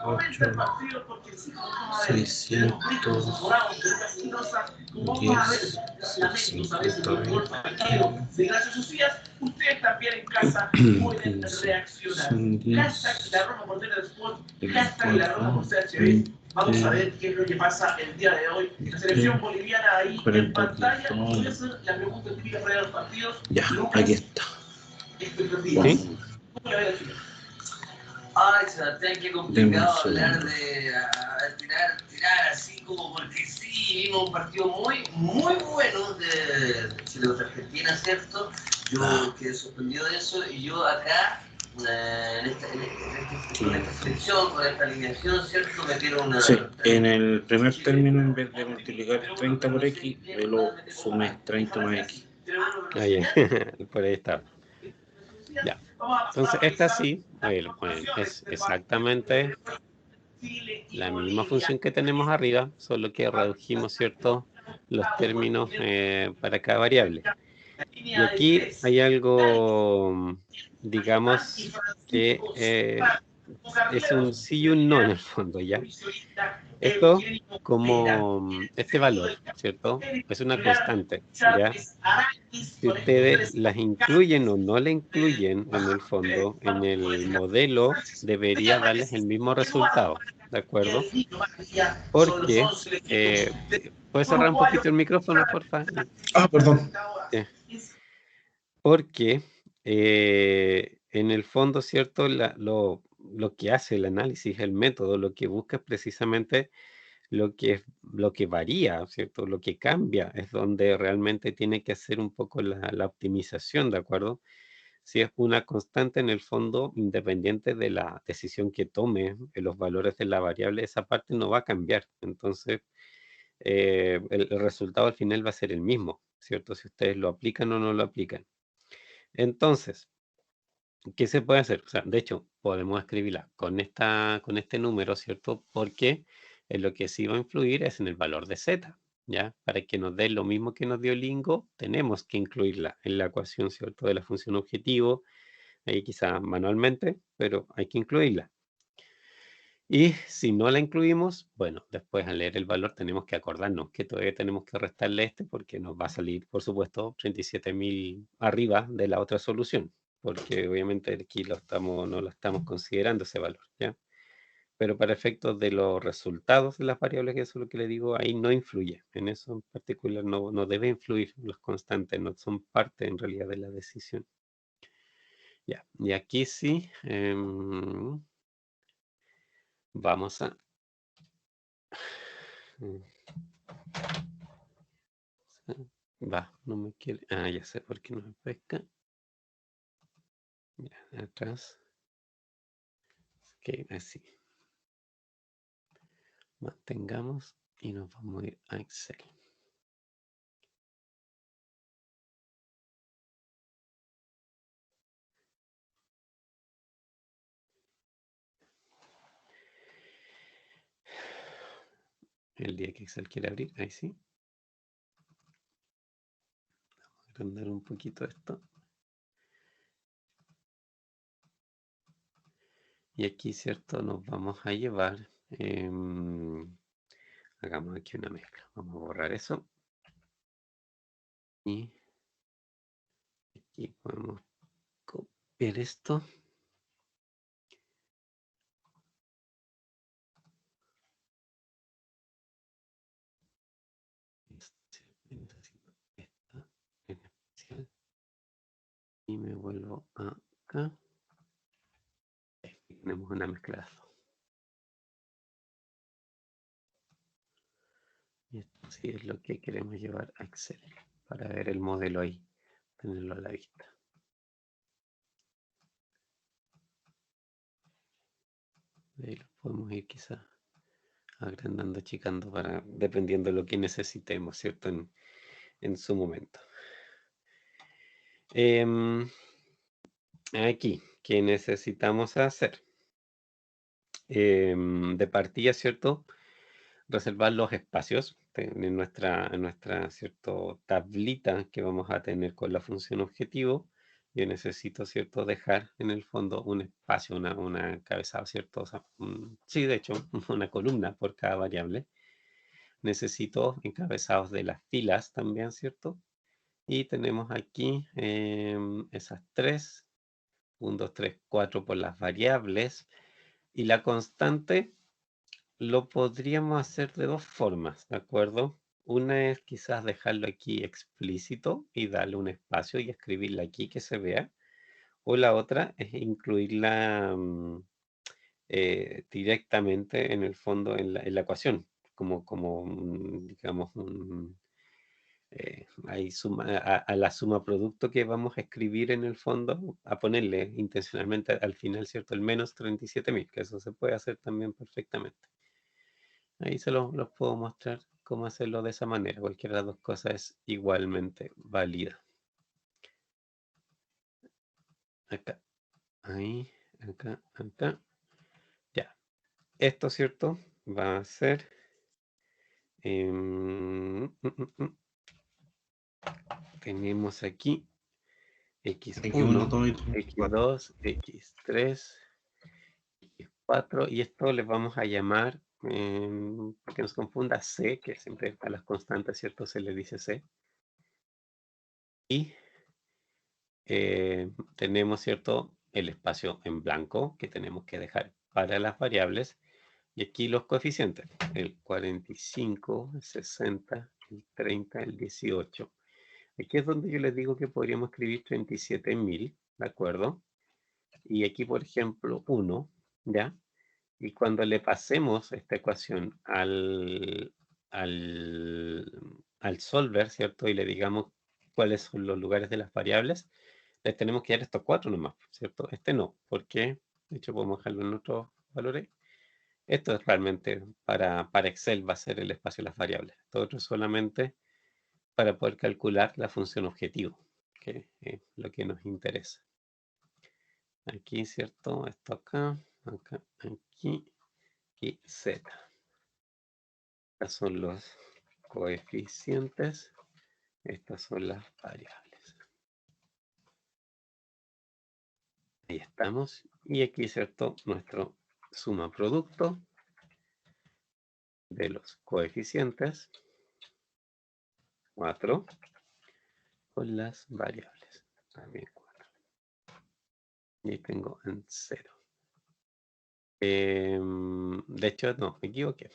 8, 600, 10, 50, 20. Son 10, 24, 20. Vamos a ver qué es lo que pasa el día de hoy. La selección boliviana ahí en pantalla. Voy a hacer la pregunta típica para los partidos. Ya, aquí está. ¿Sí? Ay, Sebastián, qué complicado hablar de tirar así como porque sí, vimos un partido muy bueno de Chile contra Argentina, ¿cierto? Yo quedé sorprendido de eso y yo acá, con esta selección, con esta alineación, ¿cierto? Metieron una... Sí, en el primer término, en vez de multiplicar 30 por x, yo lo sumé 30 más x. Ahí, por ahí está. Ya. Entonces, esta sí, bueno, es exactamente la misma función que tenemos arriba, solo que redujimos, ¿cierto?, los términos para cada variable. Y aquí hay algo, digamos, que es un sí y un no en el fondo, ¿ya? Esto como este valor, ¿cierto? Es una constante, ¿ya? Si ustedes las incluyen o no la incluyen en el fondo, en el modelo, debería darles el mismo resultado, ¿de acuerdo? Porque, ¿puedes cerrar un poquito el micrófono, porfa? Ah, perdón. Ya. Porque en el fondo, ¿cierto? Lo que hace el análisis, el método, lo que busca es precisamente lo que varía, ¿cierto? Lo que cambia es donde realmente tiene que hacer un poco la optimización, ¿de acuerdo? Si es una constante en el fondo, independiente de la decisión que tome en los valores de la variable, esa parte no va a cambiar. Entonces, el resultado al final va a ser el mismo, ¿cierto? Si ustedes lo aplican o no lo aplican. Entonces, ¿qué se puede hacer? O sea, de hecho, podemos escribirla con este número, ¿cierto? Porque en lo que sí va a influir es en el valor de z, ¿ya? Para que nos dé lo mismo que nos dio Lingo, tenemos que incluirla en la ecuación, ¿cierto? De la función objetivo, ahí quizá manualmente, pero hay que incluirla. Y si no la incluimos, bueno, después al leer el valor tenemos que acordarnos que todavía tenemos que restarle este porque nos va a salir, por supuesto, 37.000 arriba de la otra solución, porque obviamente aquí no lo estamos considerando ese valor, ¿ya? Pero para efectos de los resultados de las variables, que eso es lo que le digo, ahí no influye. En eso en particular no debe influir los constantes, no son parte en realidad de la decisión. Ya, y aquí sí, vamos a... Va, no me quiere. Ah, ya sé por qué no me pesca. Ya, atrás. Ok, así. Mantengamos y nos vamos a ir a Excel. El día que Excel quiere abrir, ahí sí. Vamos a agrandar un poquito esto. Y aquí, ¿cierto? Nos vamos a llevar. Hagamos aquí una mezcla. Vamos a borrar eso. Y aquí podemos copiar esto. Y me vuelvo acá. Aquí tenemos una mezcla. Y esto sí es lo que queremos llevar a Excel para ver el modelo ahí, tenerlo a la vista. Ahí lo podemos ir quizás agrandando, achicando, para, dependiendo de lo que necesitemos, ¿cierto? En su momento. Aquí, ¿qué necesitamos hacer? De partida, ¿cierto? Reservar los espacios en nuestra ¿cierto? Tablita que vamos a tener con la función objetivo. Yo necesito, ¿cierto? Dejar en el fondo un espacio, una encabezado, ¿cierto? O sea, sí, de hecho, una columna por cada variable. Necesito encabezados de las filas también, ¿cierto? Y tenemos aquí esas 3, 1, 2, 3, 4 por las variables. Y la constante lo podríamos hacer de dos formas, ¿de acuerdo? Una es quizás dejarlo aquí explícito y darle un espacio y escribirla aquí que se vea. O la otra es incluirla directamente en el fondo en la ecuación, como digamos, ahí a la suma producto que vamos a escribir en el fondo, a ponerle intencionalmente al final, ¿cierto? El menos 37.000, que eso se puede hacer también perfectamente. Ahí se los puedo mostrar cómo hacerlo de esa manera. Cualquiera de las dos cosas es igualmente válida. Acá, ahí, acá, acá. Ya. Esto, ¿cierto? Va a ser... tenemos aquí X1, X2, X3, X4. Y esto le vamos a llamar, para que nos confunda, C, que siempre a las constantes, ¿cierto? Se le dice C. Y tenemos, ¿cierto? El espacio en blanco que tenemos que dejar para las variables. Y aquí los coeficientes, el 45, el 60, el 30, el 18. Aquí es donde yo les digo que podríamos escribir 37.000, ¿de acuerdo? Y aquí, por ejemplo, 1, ¿ya? Y cuando le pasemos esta ecuación al solver, ¿cierto? Y le digamos cuáles son los lugares de las variables, les tenemos que dar estos 4 nomás, ¿cierto? Este no, porque de hecho podemos dejarlo en otros valores. Esto es realmente para Excel, va a ser el espacio de las variables. Todo otro es solamente para poder calcular la función objetivo, que es lo que nos interesa. Aquí, ¿cierto? Esto acá, acá, aquí y Z. Estos son los coeficientes. Estas son las variables. Ahí estamos. Y aquí, ¿cierto? Nuestro suma producto de los coeficientes. 4 con las variables. También 4. Y tengo en 0. De hecho, no, me equivoqué.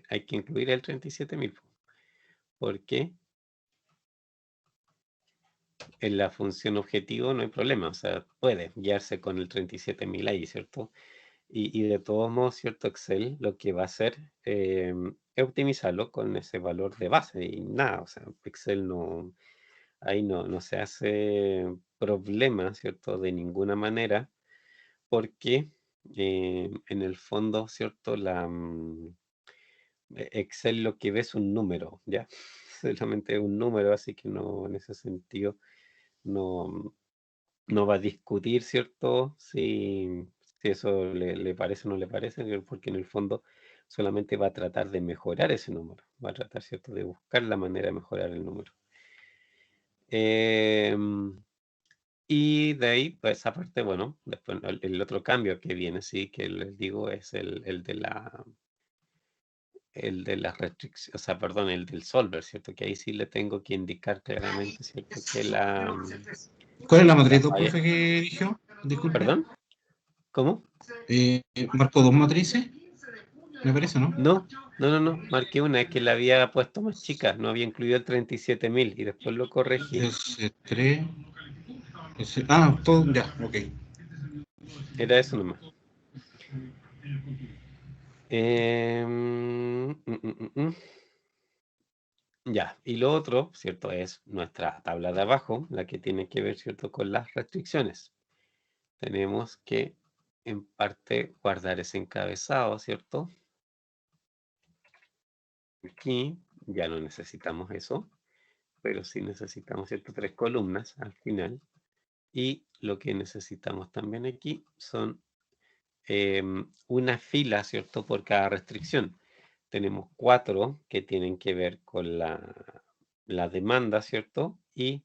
Hay que incluir el 37.000. Porque en la función objetivo no hay problema. O sea, puede guiarse con el 37.000 ahí, ¿cierto? Y de todos modos, ¿cierto? Excel lo que va a hacer es optimizarlo con ese valor de base y nada. O sea, Excel no, ahí no se hace problema, ¿cierto? De ninguna manera, porque en el fondo, ¿cierto? Excel lo que ve es un número, ¿ya? Solamente un número, así que no, en ese sentido, no va a discutir, ¿cierto? Si eso le parece o no le parece, porque en el fondo solamente va a tratar de mejorar ese número, va a tratar, ¿cierto?, de buscar la manera de mejorar el número. Y de ahí, pues aparte, bueno, después el otro cambio que viene, sí, que les digo, es el de el de las restricciones, o sea, perdón, el del solver, ¿cierto? Que ahí sí le tengo que indicar claramente, ¿cierto? Que la... ¿Cuál es la matriz 2, profe, que eligió? Disculpe. ¿Perdón? ¿Cómo? ¿Marcó 2 matrices? Me parece, ¿no? No. Marqué una, es que la había puesto más chica, no había incluido el 37.000 y después lo corregí. S3. Todo, ya, ok. Era eso nomás. Ya, y lo otro, ¿cierto? Es nuestra tabla de abajo, la que tiene que ver, ¿cierto? Con las restricciones. Tenemos que, en parte, guardar ese encabezado, ¿cierto? Aquí ya no necesitamos eso, pero sí necesitamos, ¿cierto? 3 columnas al final. Y lo que necesitamos también aquí son una fila, ¿cierto? Por cada restricción. Tenemos 4 que tienen que ver con la demanda, ¿cierto? Y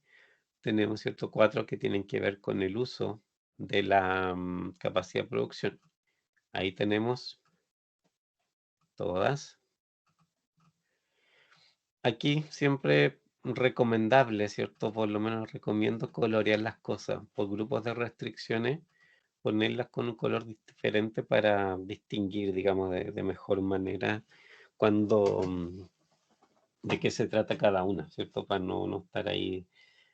tenemos, ¿cierto? 4 que tienen que ver con el uso de la capacidad de producción. Ahí tenemos todas. Aquí siempre recomendable, ¿cierto? Por lo menos recomiendo colorear las cosas por grupos de restricciones, ponerlas con un color diferente para distinguir, digamos, de mejor manera cuando de qué se trata cada una, ¿cierto? Para no estar ahí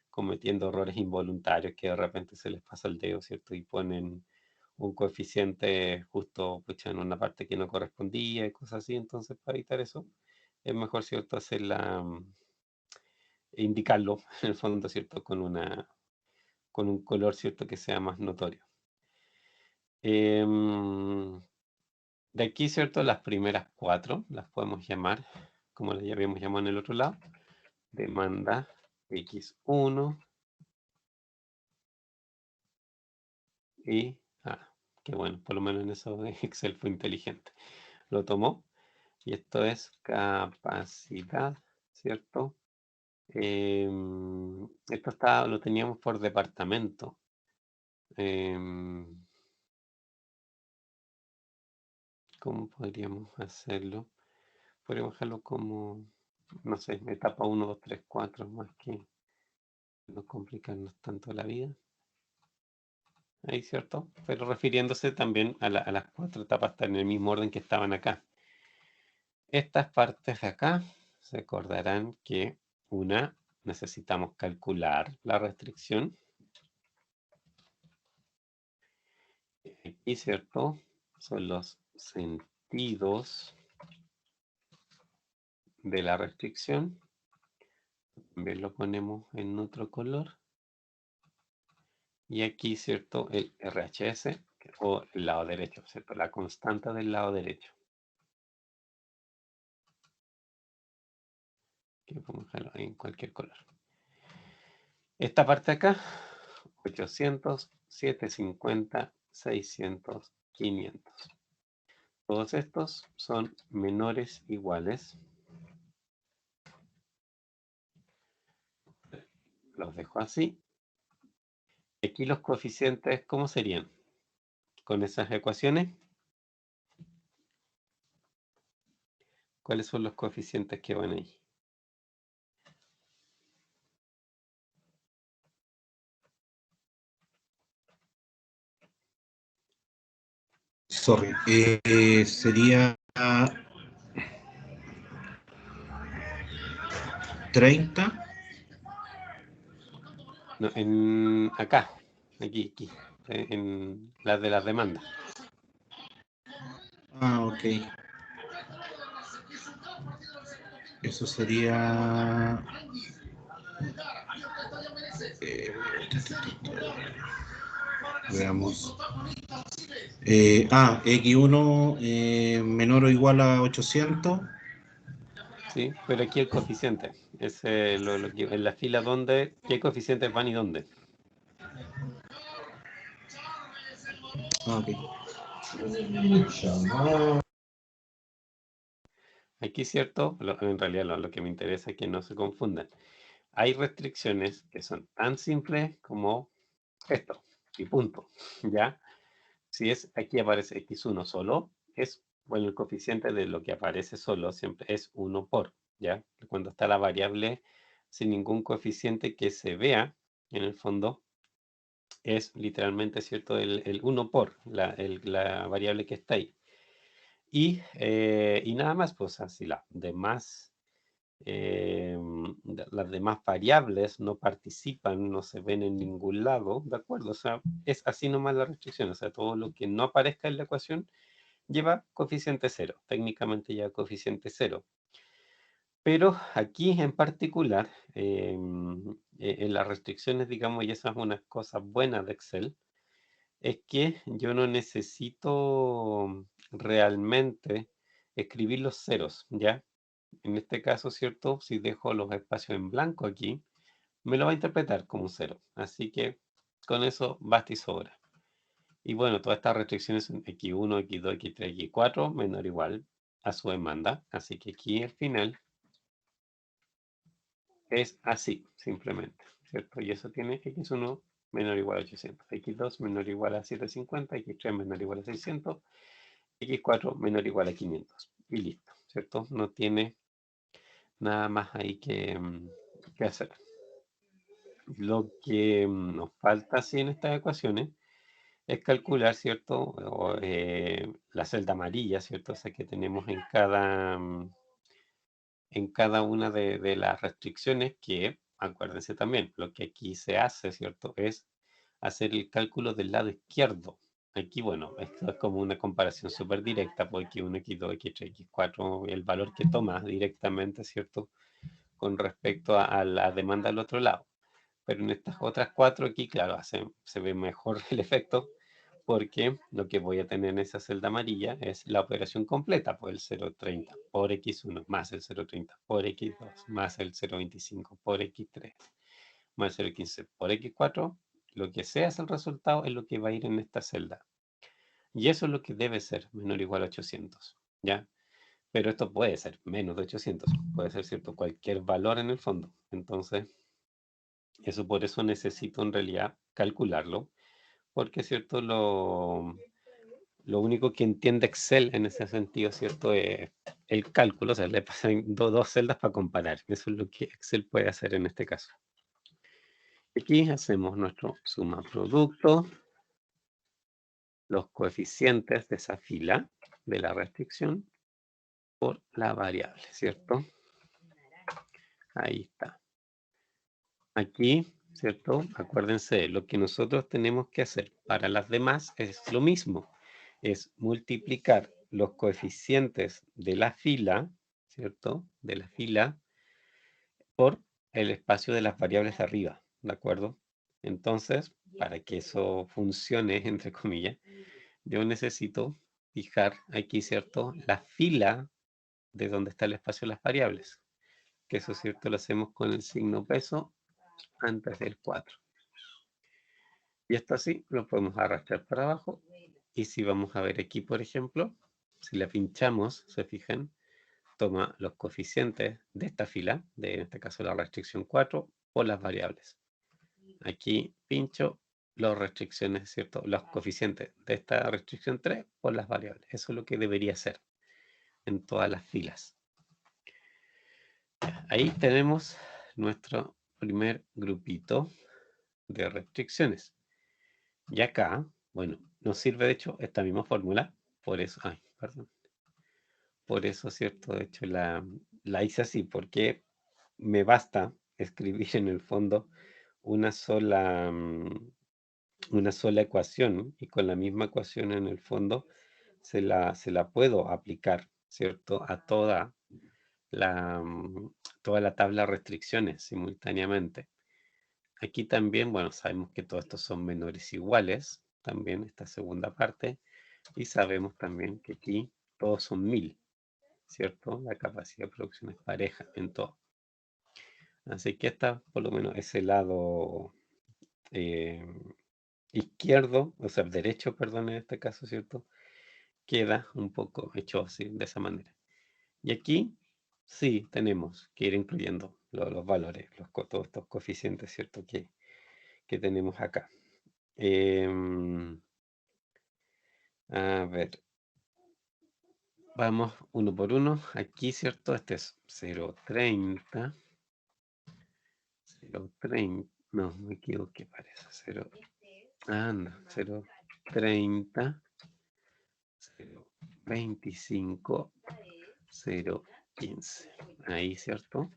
cometiendo errores involuntarios que de repente se les pasa el dedo, ¿cierto? Y ponen un coeficiente justo pucha, en una parte que no correspondía y cosas así. Entonces, para evitar eso, es mejor, ¿cierto? Indicarlo, en el fondo, ¿cierto? Con un color, ¿cierto? Que sea más notorio. De aquí, ¿cierto? Las primeras 4 las podemos llamar, como las ya habíamos llamado en el otro lado, demanda X1 y, qué bueno, por lo menos en eso Excel fue inteligente. Lo tomó y esto es capacidad, ¿cierto? Esto lo teníamos por departamento. ¿Cómo podríamos hacerlo? Podríamos dejarlo como, no sé, etapa 1, 2, 3, 4, más que no complicarnos tanto la vida. Ahí, ¿cierto? Pero refiriéndose también a las 4 etapas, están en el mismo orden que estaban acá. Estas partes de acá se acordarán que necesitamos calcular la restricción. Aquí, ¿cierto? Son los sentidos de la restricción. También lo ponemos en otro color. Y aquí, ¿cierto? El RHS o el lado derecho, ¿cierto? La constante del lado derecho. Que podemos dejarlo en cualquier color. Esta parte acá, 800, 750, 600, 500. Todos estos son menores iguales. Los dejo así. Aquí los coeficientes, ¿cómo serían? Con esas ecuaciones. ¿Cuáles son los coeficientes que van ahí? Sorry. Sería 30. No, acá, aquí, en las de las demandas. Ok. Eso sería... veamos. X1 menor o igual a 800. Sí, pero aquí el coeficiente. Es en la fila donde, ¿qué coeficientes van y dónde? Ok. Aquí, ¿cierto? En realidad lo que me interesa es que no se confundan. Hay restricciones que son tan simples como esto, y punto, ¿ya? Si aquí aparece X1 solo, es Bueno, el coeficiente de lo que aparece solo siempre es 1 por, ¿ya? Cuando está la variable sin ningún coeficiente que se vea, en el fondo, es literalmente, ¿cierto? El 1 por, la variable que está ahí. Y nada más, pues así las demás variables no participan, no se ven en ningún lado, ¿de acuerdo? O sea, es así nomás la restricción, o sea, todo lo que no aparezca en la ecuación lleva coeficiente 0, técnicamente lleva coeficiente 0. Pero aquí en particular, en las restricciones, digamos, y esas son unas cosas buenas de Excel, es que yo no necesito realmente escribir los ceros, ¿ya? En este caso, ¿cierto? Si dejo los espacios en blanco aquí, me lo va a interpretar como un 0. Así que con eso basta y sobra. Y bueno, todas estas restricciones son X1, X2, X3, X4, menor o igual a su demanda. Así que aquí al final es así, simplemente, ¿cierto? Y eso tiene X1 menor o igual a 800, X2 menor o igual a 750, X3 menor o igual a 600, X4 menor o igual a 500. Y listo, ¿cierto? No tiene nada más ahí que hacer. Lo que nos falta así en estas ecuaciones es calcular, ¿cierto? La celda amarilla, ¿cierto? O sea, que tenemos en cada una de las restricciones que, acuérdense también, lo que aquí se hace, ¿cierto? Es hacer el cálculo del lado izquierdo. Aquí, bueno, esto es como una comparación súper directa, porque X1, X2, X3, X4, el valor que toma directamente, ¿cierto? Con respecto a la demanda del otro lado. Pero en estas otras 4 aquí, claro, se ve mejor el efecto, porque lo que voy a tener en esa celda amarilla es la operación completa, pues el 0,30 por X1 más el 0,30 por X2 más el 0,25 por X3 más el 0,15 por X4. Lo que sea es el resultado es lo que va a ir en esta celda. Y eso es lo que debe ser menor o igual a 800, ¿ya? Pero esto puede ser menos de 800, puede ser, ¿cierto?, cualquier valor en el fondo. Entonces, eso por eso necesito en realidad calcularlo, porque, ¿cierto?, lo único que entiende Excel en ese sentido, ¿cierto?, es el cálculo, o sea, le pasan dos celdas para comparar. Eso es lo que Excel puede hacer en este caso. Aquí hacemos nuestro suma producto, los coeficientes de esa fila de la restricción por la variable, ¿cierto? Ahí está. Aquí, ¿cierto? Acuérdense, lo que nosotros tenemos que hacer para las demás es lo mismo. Es multiplicar los coeficientes de la fila, ¿cierto? De la fila por el espacio de las variables de arriba, ¿de acuerdo? Entonces, para que eso funcione, entre comillas, yo necesito fijar aquí, ¿cierto?, la fila de donde está el espacio de las variables. Que eso, ¿cierto?, lo hacemos con el signo peso antes del 4. Y esto así lo podemos arrastrar para abajo. Y si vamos a ver aquí, por ejemplo, si la pinchamos, se fijan, toma los coeficientes de esta fila, en este caso la restricción 4, por las variables. Aquí pincho las restricciones, ¿cierto?, los coeficientes de esta restricción 3 por las variables. Eso es lo que debería ser en todas las filas. Ahí tenemos nuestro primer grupito de restricciones. Y acá, bueno, nos sirve de hecho esta misma fórmula, por eso, por eso, ¿cierto? De hecho la hice así, porque me basta escribir en el fondo una sola ecuación, y con la misma ecuación en el fondo se la puedo aplicar, ¿cierto?, a toda la tabla de restricciones simultáneamente. Aquí también, bueno, sabemos que todos estos son menores iguales, también esta segunda parte, y sabemos también que aquí todos son 1000, ¿cierto? La capacidad de producción es pareja en todo. Así que está por lo menos ese lado izquierdo, o sea, derecho, perdón, en este caso, ¿cierto?, queda un poco hecho así, de esa manera. Y aquí sí tenemos que ir incluyendo los valores, todos estos coeficientes, ¿cierto?, que tenemos acá. A ver, Vamos uno por uno. Aquí, ¿cierto? Este es 0.30. 0.30. No, me equivoqué, parece. 0. Anda, 0.30. 0.25. 0.15. Ahí, ¿cierto?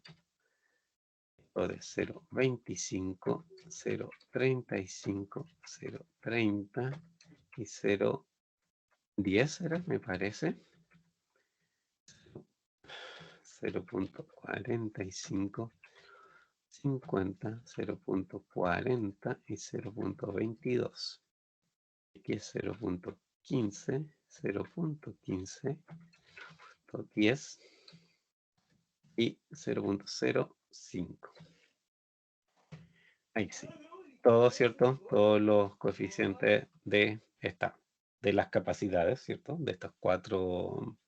O de 0.25, 0.35, 0.30 y 0.10 era, me parece. 0.45, 50, 0.40 y 0.22. Aquí es 0.15, 0.15, 10 y 0.05. Ahí sí. Todo, ¿cierto? Todos los coeficientes de las capacidades, ¿cierto? De estas cuatro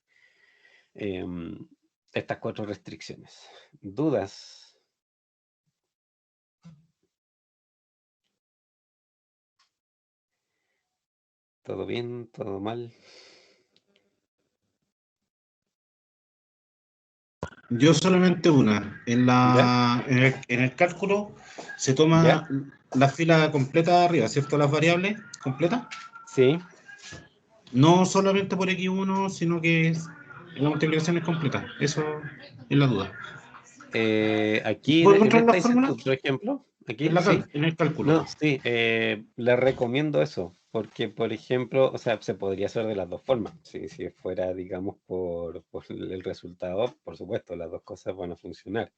restricciones. ¿Dudas? ¿Todo bien? ¿Todo mal? Yo solamente una. ¿Ya? En el cálculo se ¿Ya? toma la fila completa de arriba, ¿cierto? Las variables completas. Sí. No solamente por X1, sino que la multiplicación es completa. Eso es la duda. Aquí ¿Puedo en encontrar la esta dices fórmula? tú, por ejemplo, En aquí sí. en el cálculo. No, sí, le recomiendo eso, porque por ejemplo, o sea, se podría hacer de las dos formas. Si fuera, digamos, por el resultado, por supuesto, las dos cosas van a funcionar.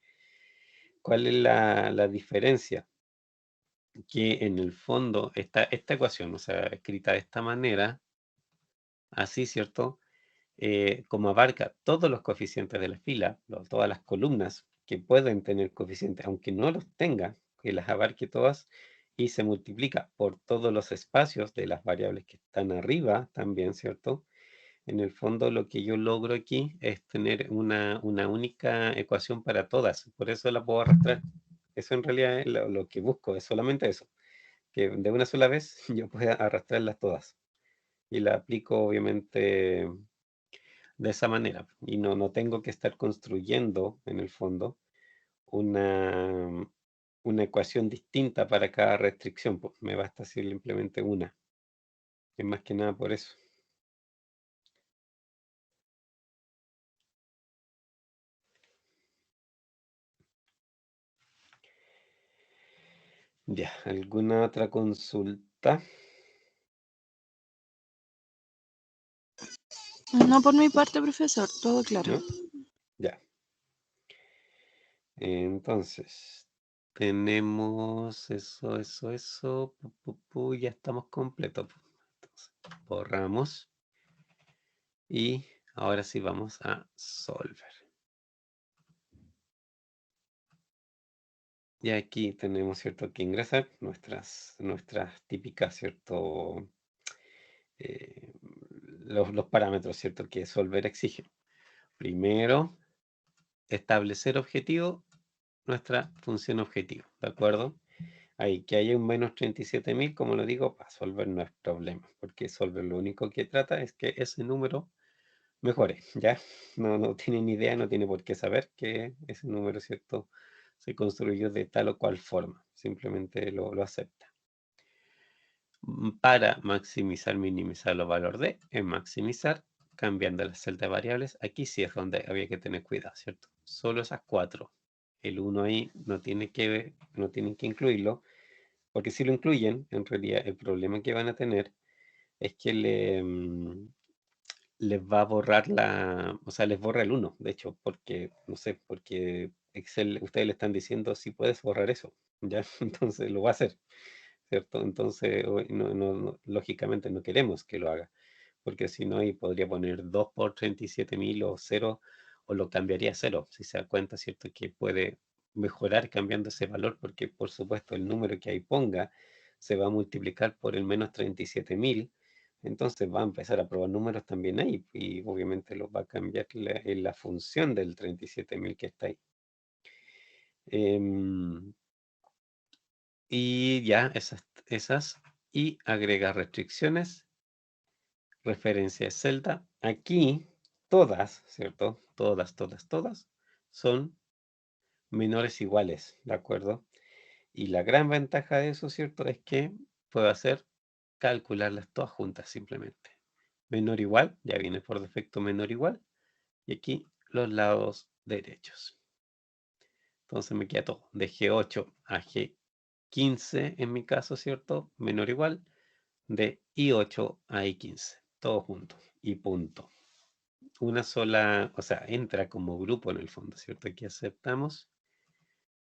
¿Cuál es la diferencia? Que en el fondo esta ecuación, o sea, escrita de esta manera, así, ¿cierto? Como abarca todos los coeficientes de la fila, todas las columnas que pueden tener coeficientes, aunque no los tenga, que las abarque todas, y se multiplica por todos los espacios de las variables que están arriba también, ¿cierto? En el fondo lo que yo logro aquí es tener una única ecuación para todas, por eso la puedo arrastrar. Eso en realidad es lo que busco, es solamente eso, que de una sola vez yo pueda arrastrarlas todas. Y la aplico obviamente de esa manera. Y no tengo que estar construyendo, en el fondo, una, una ecuación distinta para cada restricción. Pues me basta simplemente una. Es más que nada por eso. Ya, ¿alguna otra consulta? No por mi parte, profesor, todo claro. ¿No? Ya. Entonces, tenemos eso. Ya estamos completos. Entonces, borramos. Y ahora sí vamos a solver. Y aquí tenemos, ¿cierto?, que ingresar nuestras típicas, ¿cierto?, los parámetros, ¿cierto?, que Solver exige. Primero, establecer objetivo, nuestra función objetivo, ¿de acuerdo? Ahí que haya un menos 37.000, como lo digo, para Solver no es problema, porque Solver lo único que trata es que ese número mejore, ¿ya? No tiene ni idea, no tiene por qué saber que ese número, ¿cierto?, se construyó de tal o cual forma, simplemente lo acepta. Para maximizar, minimizar los valores de, en maximizar, cambiando las celdas de variables, aquí sí es donde había que tener cuidado, ¿cierto? Solo esas cuatro. El 1 ahí no tienen que incluirlo, porque si lo incluyen, en realidad el problema que van a tener es que les va a borrar o sea, les borra el 1, de hecho, porque, no sé, porque Excel, ustedes le están diciendo si puedes borrar eso, ¿ya? Entonces lo va a hacer, ¿cierto? Entonces, lógicamente no queremos que lo haga, porque si no, ahí podría poner 2 por 37.000 o 0, o lo cambiaría a 0, si se da cuenta, ¿cierto? Que puede mejorar cambiando ese valor, porque por supuesto el número que ahí ponga se va a multiplicar por el menos 37.000. Entonces va a empezar a probar números también ahí y obviamente los va a cambiar en la función del 37.000 que está ahí. Y ya esas y agregar restricciones, referencia de celda. Aquí todas, ¿cierto? Todas son menores iguales, ¿de acuerdo? Y la gran ventaja de eso, ¿cierto? Es que puedo hacer calcularlas todas juntas simplemente. Menor igual, ya viene por defecto menor igual. Y aquí los lados derechos. Entonces me queda todo. De G8 a G15 en mi caso, ¿cierto? Menor igual. De I8 a I15. Todo junto. Y punto. Una sola, o sea, entra como grupo en el fondo, ¿cierto? Aquí aceptamos.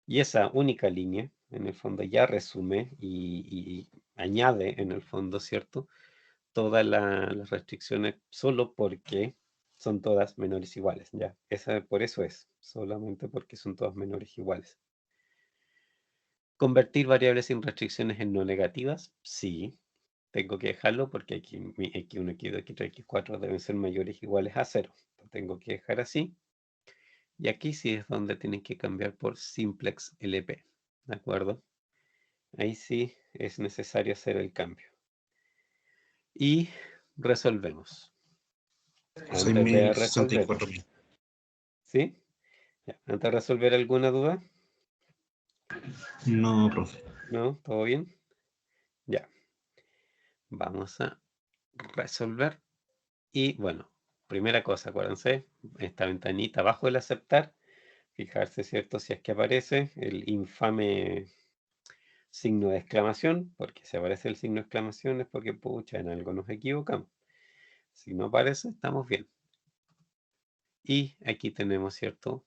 Y esa única línea, en el fondo, ya resume y añade, en el fondo, ¿cierto? Todas las restricciones solo porque son todas menores iguales, ¿ya? Por eso es, solamente porque son todas menores iguales. ¿Convertir variables sin restricciones en no negativas? Sí. Tengo que dejarlo porque aquí mi x1, x2, x3, x4 deben ser mayores o iguales a 0. Lo tengo que dejar así. Y aquí sí es donde tienen que cambiar por simplex LP. ¿De acuerdo? Ahí sí es necesario hacer el cambio. Y resolvemos. Antes de resolver. 6.064.000. ¿Sí? Ya. Antes de resolver, ¿alguna duda? No, profe. ¿No? ¿Todo bien? Ya. Vamos a resolver. Y bueno, primera cosa, acuérdense, esta ventanita abajo del aceptar, fijarse, ¿cierto? Si es que aparece el infame signo de exclamación, porque si aparece el signo de exclamación es porque, pucha, en algo nos equivocamos. Si no aparece, estamos bien. Y aquí tenemos, ¿cierto?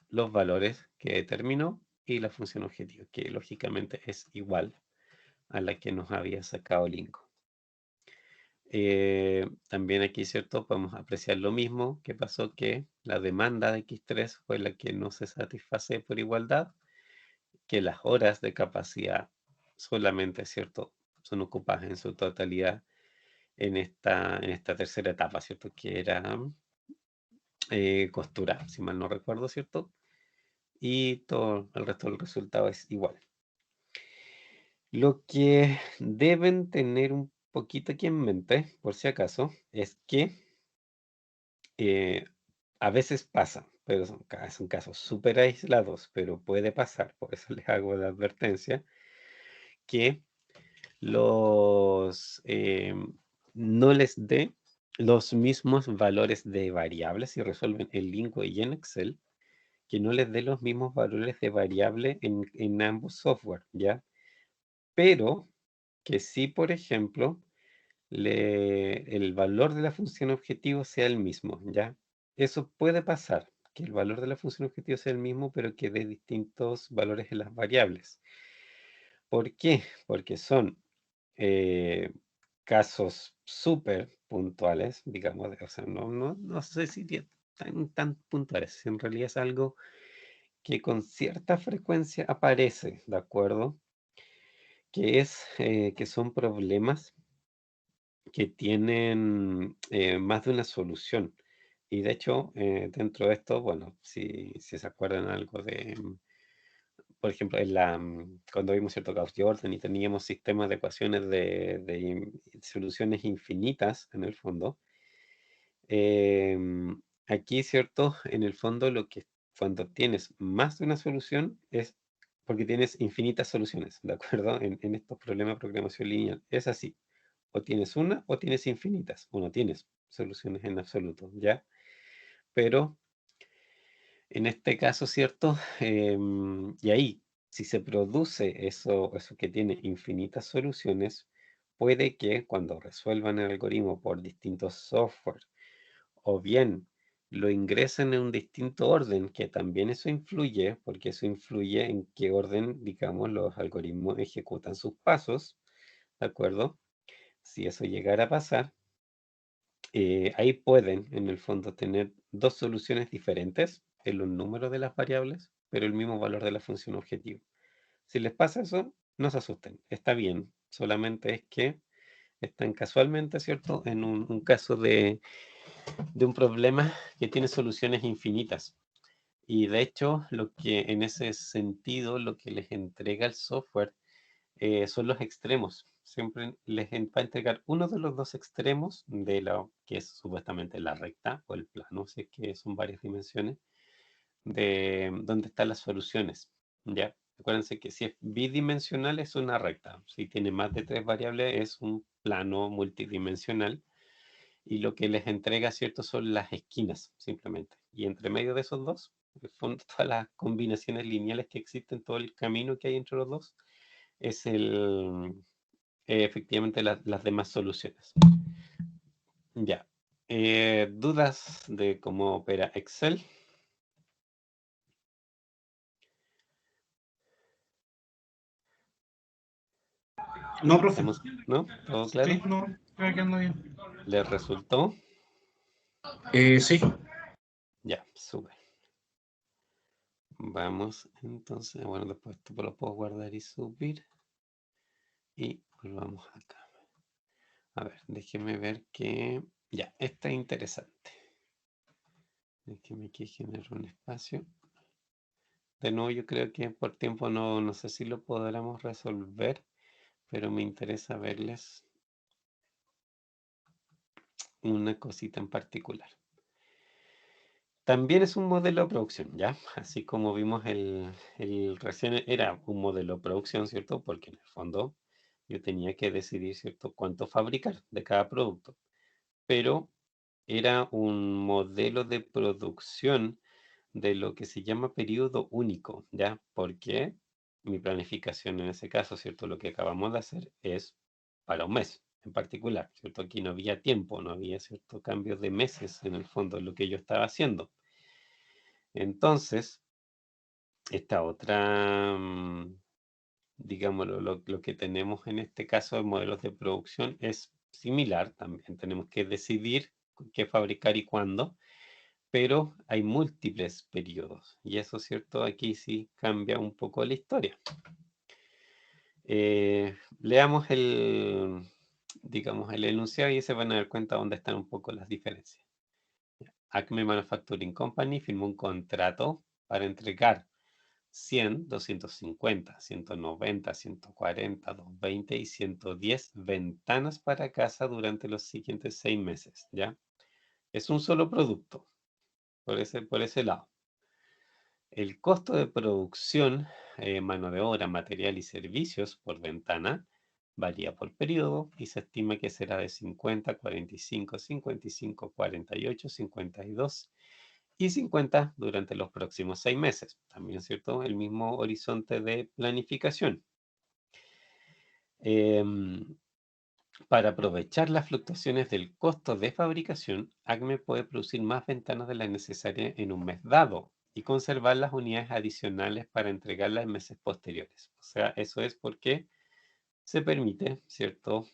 Los valores que determinó y la función objetivo, que lógicamente es igual a la que nos había sacado Lingo. También aquí, ¿cierto? Podemos apreciar lo mismo que pasó, que la demanda de X3 fue la que no se satisface por igualdad, que las horas de capacidad solamente, ¿cierto? Son ocupadas en su totalidad en esta tercera etapa, ¿cierto? Que era costura, si mal no recuerdo, ¿cierto? Y todo el resto del resultado es igual. Lo que deben tener un poquito aquí en mente, por si acaso, es que a veces pasa, pero son casos súper aislados, pero puede pasar, por eso les hago la advertencia, que no les dé los mismos valores de variables si resuelven en Lingo y en Excel, que no les dé los mismos valores de variable en ambos software, ¿ya? Pero que sí, por ejemplo, el valor de la función objetivo sea el mismo, ¿ya? Eso puede pasar, que el valor de la función objetivo sea el mismo, pero que dé distintos valores en las variables. ¿Por qué? Porque son casos súper puntuales, digamos, o sea, no sé si tan puntuales, en realidad es algo que con cierta frecuencia aparece, ¿de acuerdo? Que son problemas que tienen más de una solución. Y de hecho, dentro de esto, bueno, si se acuerdan algo de, por ejemplo, cuando vimos cierto Gauss-Jordan y teníamos sistemas de ecuaciones de soluciones infinitas en el fondo, aquí, ¿cierto? En el fondo, cuando tienes más de una solución es porque tienes infinitas soluciones, ¿de acuerdo? En estos problemas de programación lineal. Es así. O tienes una o tienes infinitas. O no tienes soluciones en absoluto, ¿ya? Pero en este caso, ¿cierto? Y ahí, si se produce eso que tiene infinitas soluciones, puede que cuando resuelvan el algoritmo por distintos software, o bien lo ingresen en un distinto orden, que también eso influye, porque eso influye en qué orden, digamos, los algoritmos ejecutan sus pasos, ¿de acuerdo? Si eso llegara a pasar, ahí pueden, en el fondo, tener dos soluciones diferentes en los números de las variables, pero el mismo valor de la función objetivo. Si les pasa eso, no se asusten, está bien, solamente es que están casualmente, ¿cierto?, en un caso de un problema que tiene soluciones infinitas. Y de hecho, en ese sentido, lo que les entrega el software son los extremos. siempre les va a entregar uno de los dos extremos de lo que es supuestamente la recta o el plano, si es que son varias dimensiones, de donde están las soluciones, ¿ya? Acuérdense que si es bidimensional es una recta, si tiene más de 3 variables es un plano multidimensional, y lo que les entrega, ¿cierto?, son las esquinas, simplemente. Y entre medio de esos dos, son todas las combinaciones lineales que existen, todo el camino que hay entre los dos, es efectivamente las demás soluciones. Ya. ¿Dudas de cómo opera Excel? No, profe. ¿No? ¿Todo claro? Sí, no, creo que anda bien. ¿Les resultó? Sí. Ya, súper. Vamos, entonces, bueno, después esto lo puedo guardar y subir. Y volvamos acá. A ver, déjeme ver que... Ya, está interesante. Déjeme aquí generar un espacio. De nuevo, yo creo que por tiempo no sé si lo podremos resolver, pero me interesa verles una cosita en particular. También es un modelo de producción, ¿ya? Así como vimos el recién era un modelo de producción, ¿cierto? Porque en el fondo yo tenía que decidir, ¿cierto?, cuánto fabricar de cada producto. Pero era un modelo de producción de lo que se llama periodo único, ¿ya? Porque mi planificación en ese caso, ¿cierto? Lo que acabamos de hacer es para un mes en particular, ¿cierto? Aquí no había tiempo, no había, ¿cierto?, cambios de meses en el fondo, lo que yo estaba haciendo. Entonces, esta otra, digámoslo, lo que tenemos en este caso de modelos de producción es similar, también tenemos que decidir qué fabricar y cuándo, pero hay múltiples periodos y eso, ¿cierto? Aquí sí cambia un poco la historia. Leamos digamos, el enunciado y se van a dar cuenta dónde están un poco las diferencias. Acme Manufacturing Company firmó un contrato para entregar 100, 250, 190, 140, 220 y 110 ventanas para casa durante los siguientes 6 meses, ¿ya? Es un solo producto, por ese lado. El costo de producción, mano de obra, material y servicios por ventana varía por periodo y se estima que será de 50, 45, 55, 48, 52 y 50 durante los próximos 6 meses. También, ¿cierto?, el mismo horizonte de planificación. Para aprovechar las fluctuaciones del costo de fabricación, ACME puede producir más ventanas de las necesarias en un mes dado y conservar las unidades adicionales para entregarlas en meses posteriores. O sea, eso es porque se permite, ¿cierto?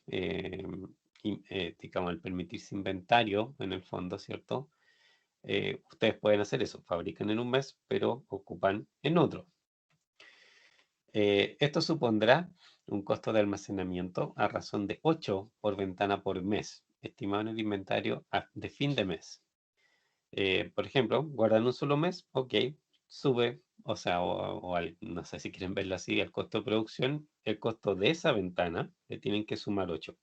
Digamos, al permitirse inventario, en el fondo, ¿cierto? Ustedes pueden hacer eso, fabrican en un mes, pero ocupan en otro. Esto supondrá un costo de almacenamiento a razón de 8 por ventana por mes, estimado en el inventario de fin de mes. Por ejemplo, guardan un solo mes, ok, sube, o sea, no sé si quieren verlo así, el costo de producción, el costo de esa ventana, le tienen que sumar 8.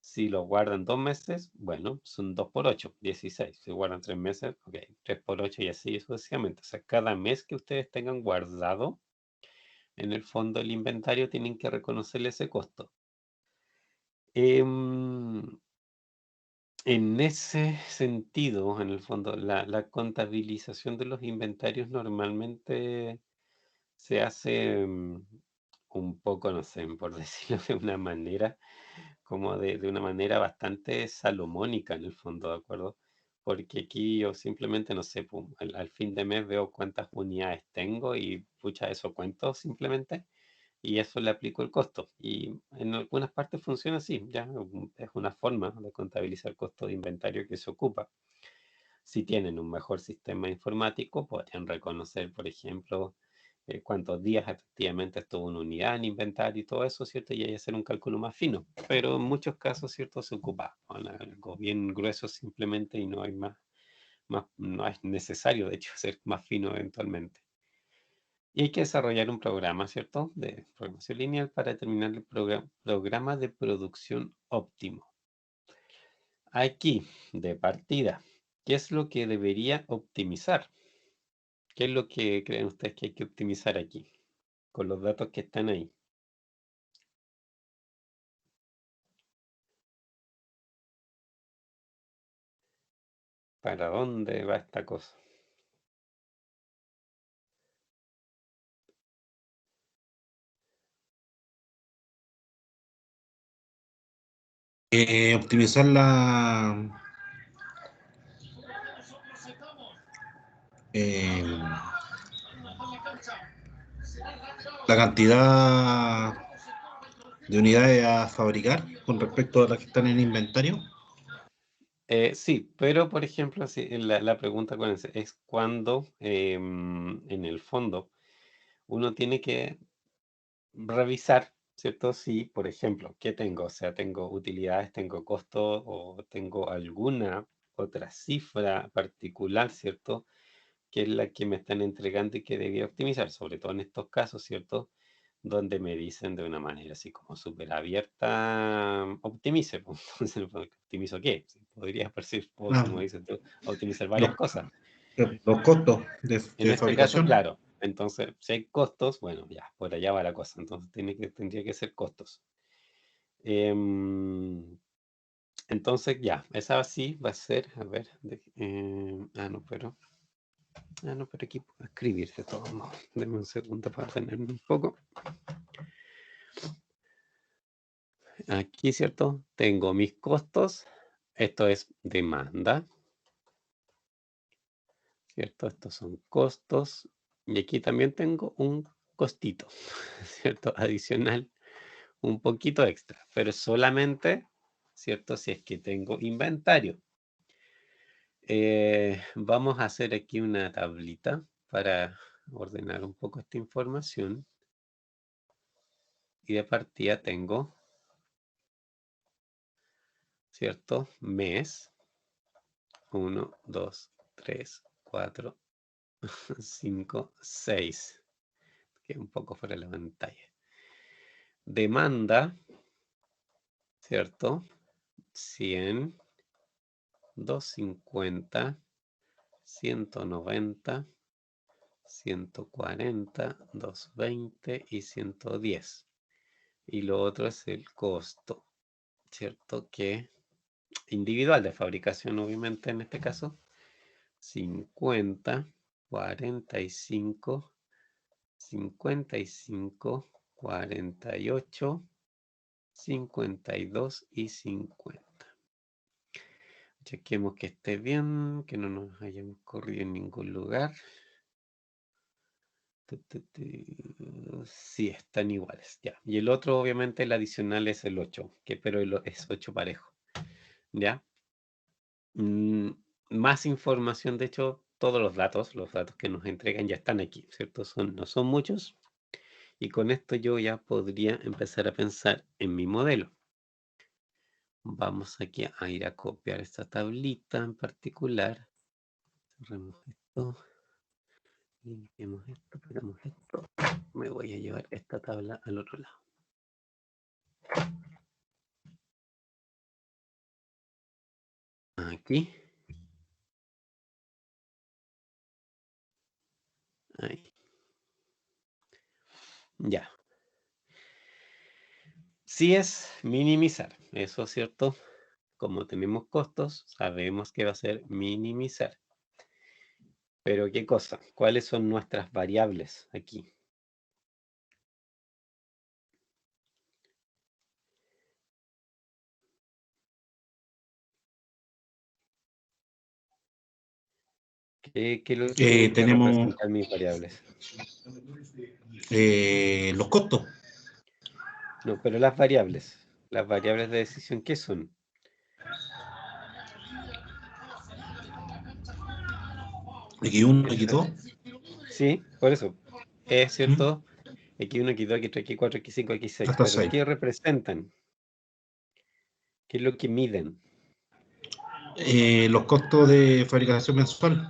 Si lo guardan 2 meses, bueno, son 2 por 8, 16. Si guardan 3 meses, ok, 3 por 8 y así sucesivamente. O sea, cada mes que ustedes tengan guardado, en el fondo el inventario, tienen que reconocerle ese costo. En ese sentido, en el fondo, la contabilización de los inventarios normalmente se hace un poco, no sé, por decirlo de una manera, como de una manera bastante salomónica en el fondo, ¿de acuerdo? Porque aquí yo simplemente, no sé, pum, al fin de mes veo cuántas unidades tengo y pucha, eso cuento simplemente y eso le aplico el costo. Y en algunas partes funciona así, ya es una forma de contabilizar el costo de inventario que se ocupa. Si tienen un mejor sistema informático, podrían reconocer, por ejemplo, cuántos días efectivamente estuvo una unidad en inventario y todo eso, ¿cierto? Y ahí hacer un cálculo más fino. Pero en muchos casos, ¿cierto?, se ocupa algo bien grueso simplemente y no hay no es necesario, de hecho, ser más fino eventualmente. Y hay que desarrollar un programa, ¿cierto? De programación lineal para determinar el programa de producción óptimo. Aquí, de partida, ¿qué es lo que debería optimizar? ¿Qué es lo que creen ustedes que hay que optimizar aquí? Con los datos que están ahí. ¿Para dónde va esta cosa? Optimizar la cantidad de unidades a fabricar con respecto a las que están en inventario. Sí, pero por ejemplo, la pregunta es cuando en el fondo uno tiene que revisar, ¿cierto? Si, por ejemplo, ¿qué tengo? O sea, tengo utilidades, tengo costos o tengo alguna otra cifra particular, ¿cierto? Que es la que me están entregando y que debía optimizar, sobre todo en estos casos, ¿cierto? Donde me dicen de una manera así como súper abierta, optimice. Pues, entonces, ¿optimizo qué? Podría parecer, como dices tú, optimizar varias cosas. Los costos de En este caso, fabricación. claro. Entonces, si hay costos, bueno, ya, por allá va la cosa. Entonces, tendría que ser costos. Entonces, ya, esa sí va a ser, a ver, no, pero aquí puedo escribir de todos modos. Denme un segundo para tenerme un poco. Aquí, ¿cierto? Tengo mis costos. Esto es demanda, ¿cierto? Estos son costos. Y aquí también tengo un costito, ¿cierto? Adicional, un poquito extra, pero solamente, ¿cierto? Si es que tengo inventario. Vamos a hacer aquí una tablita para ordenar un poco esta información. Y de partida tengo, ¿cierto? Mes. 1, 2, 3, 4, 5, 6. Que un poco fuera de la pantalla. Demanda, ¿cierto? 100, 250, 190, 140, 220 y 110. Y lo otro es el costo, ¿cierto? Que individual de fabricación, obviamente, en este caso, 50, 45, 55, 48, 52 y 50. Chequemos que esté bien, que no nos hayamos corrido en ningún lugar. Sí, están iguales, ya. Y el otro, obviamente, el adicional es el 8, pero es 8 parejo, ¿ya? Más información, de hecho, todos los datos que nos entregan ya están aquí, ¿cierto? No son muchos. Y con esto yo ya podría empezar a pensar en mi modelo. Vamos aquí a ir a copiar esta tablita en particular. Cerremos esto. Limpiemos esto, pegamos esto. Me voy a llevar esta tabla al otro lado. Aquí. Ahí. Ya. Sí es minimizar, eso es cierto. Como tenemos costos, sabemos que va a ser minimizar. Pero ¿qué cosa? ¿Cuáles son nuestras variables aquí? ¿Qué es lo que Tenemos representan mis variables? los costos. No, pero las variables de decisión, ¿qué son? X1, X2. Sí, por eso. Es cierto, X1, X2, X3, X4, X5, X6. Hasta Pero 6. ¿qué representan? ¿Qué es lo que miden? Los costos de fabricación mensual.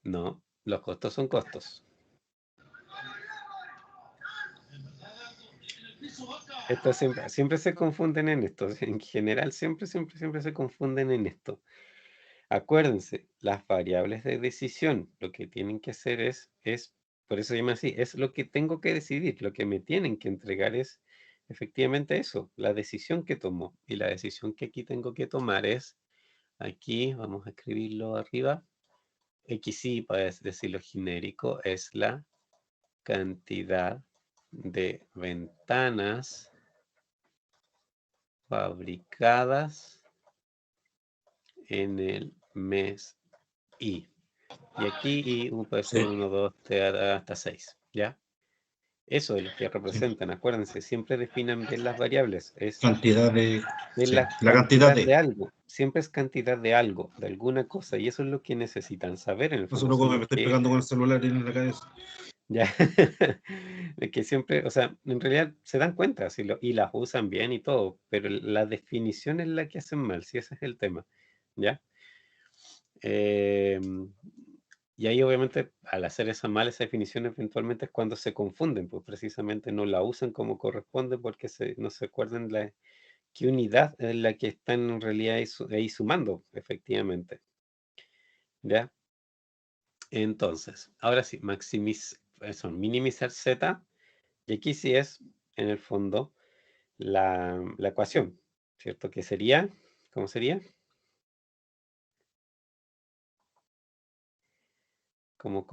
No, los costos son costos. Esto siempre se confunden en esto. En general, siempre se confunden en esto. Acuérdense, las variables de decisión, lo que tienen que hacer por eso se llama así, es lo que tengo que decidir, lo que me tienen que entregar es efectivamente eso, la decisión que tomo. Y la decisión que aquí tengo que tomar es, aquí vamos a escribirlo arriba, XY, para decirlo genérico, es la cantidad de ventanas fabricadas en el mes Y. Y aquí puede ser 1, 2, hasta 6, ¿ya? Eso es lo que representan, acuérdense, siempre definan bien las variables. Es cantidad de... la cantidad cantidad de algo, siempre es cantidad de algo, de alguna cosa, y eso es lo que necesitan saber en el No se fondo. preocupe, me estoy pegando con el celular en la cabeza. Ya, de que siempre, o sea, en realidad se dan cuenta y las usan bien y todo, pero la definición es la que hacen mal, si ese es el tema, ¿ya? Y ahí obviamente al hacer esa definición eventualmente es cuando se confunden, pues precisamente no la usan como corresponde porque no se acuerdan qué unidad es la que están en realidad ahí sumando, efectivamente, ¿ya? Entonces, ahora sí, minimizar Z, y aquí sí es, en el fondo, la ecuación, ¿cierto? Que sería, ¿cómo sería? ¿Cómo?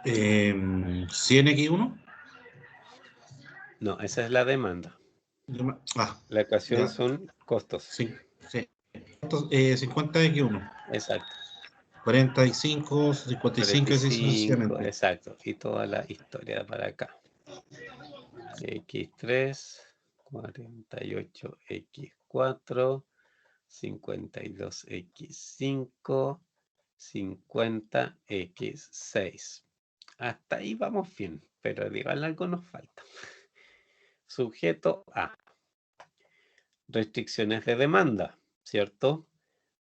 100x1. No, esa es la demanda. La ecuación ya. son costos. Sí. 50x1. Exacto. 45, 55, 45, exacto. Y toda la historia para acá. X3, 48X4, 52X5, 50X6. Hasta ahí vamos bien, pero igual algo nos falta. Sujeto A. Restricciones de demanda, ¿cierto?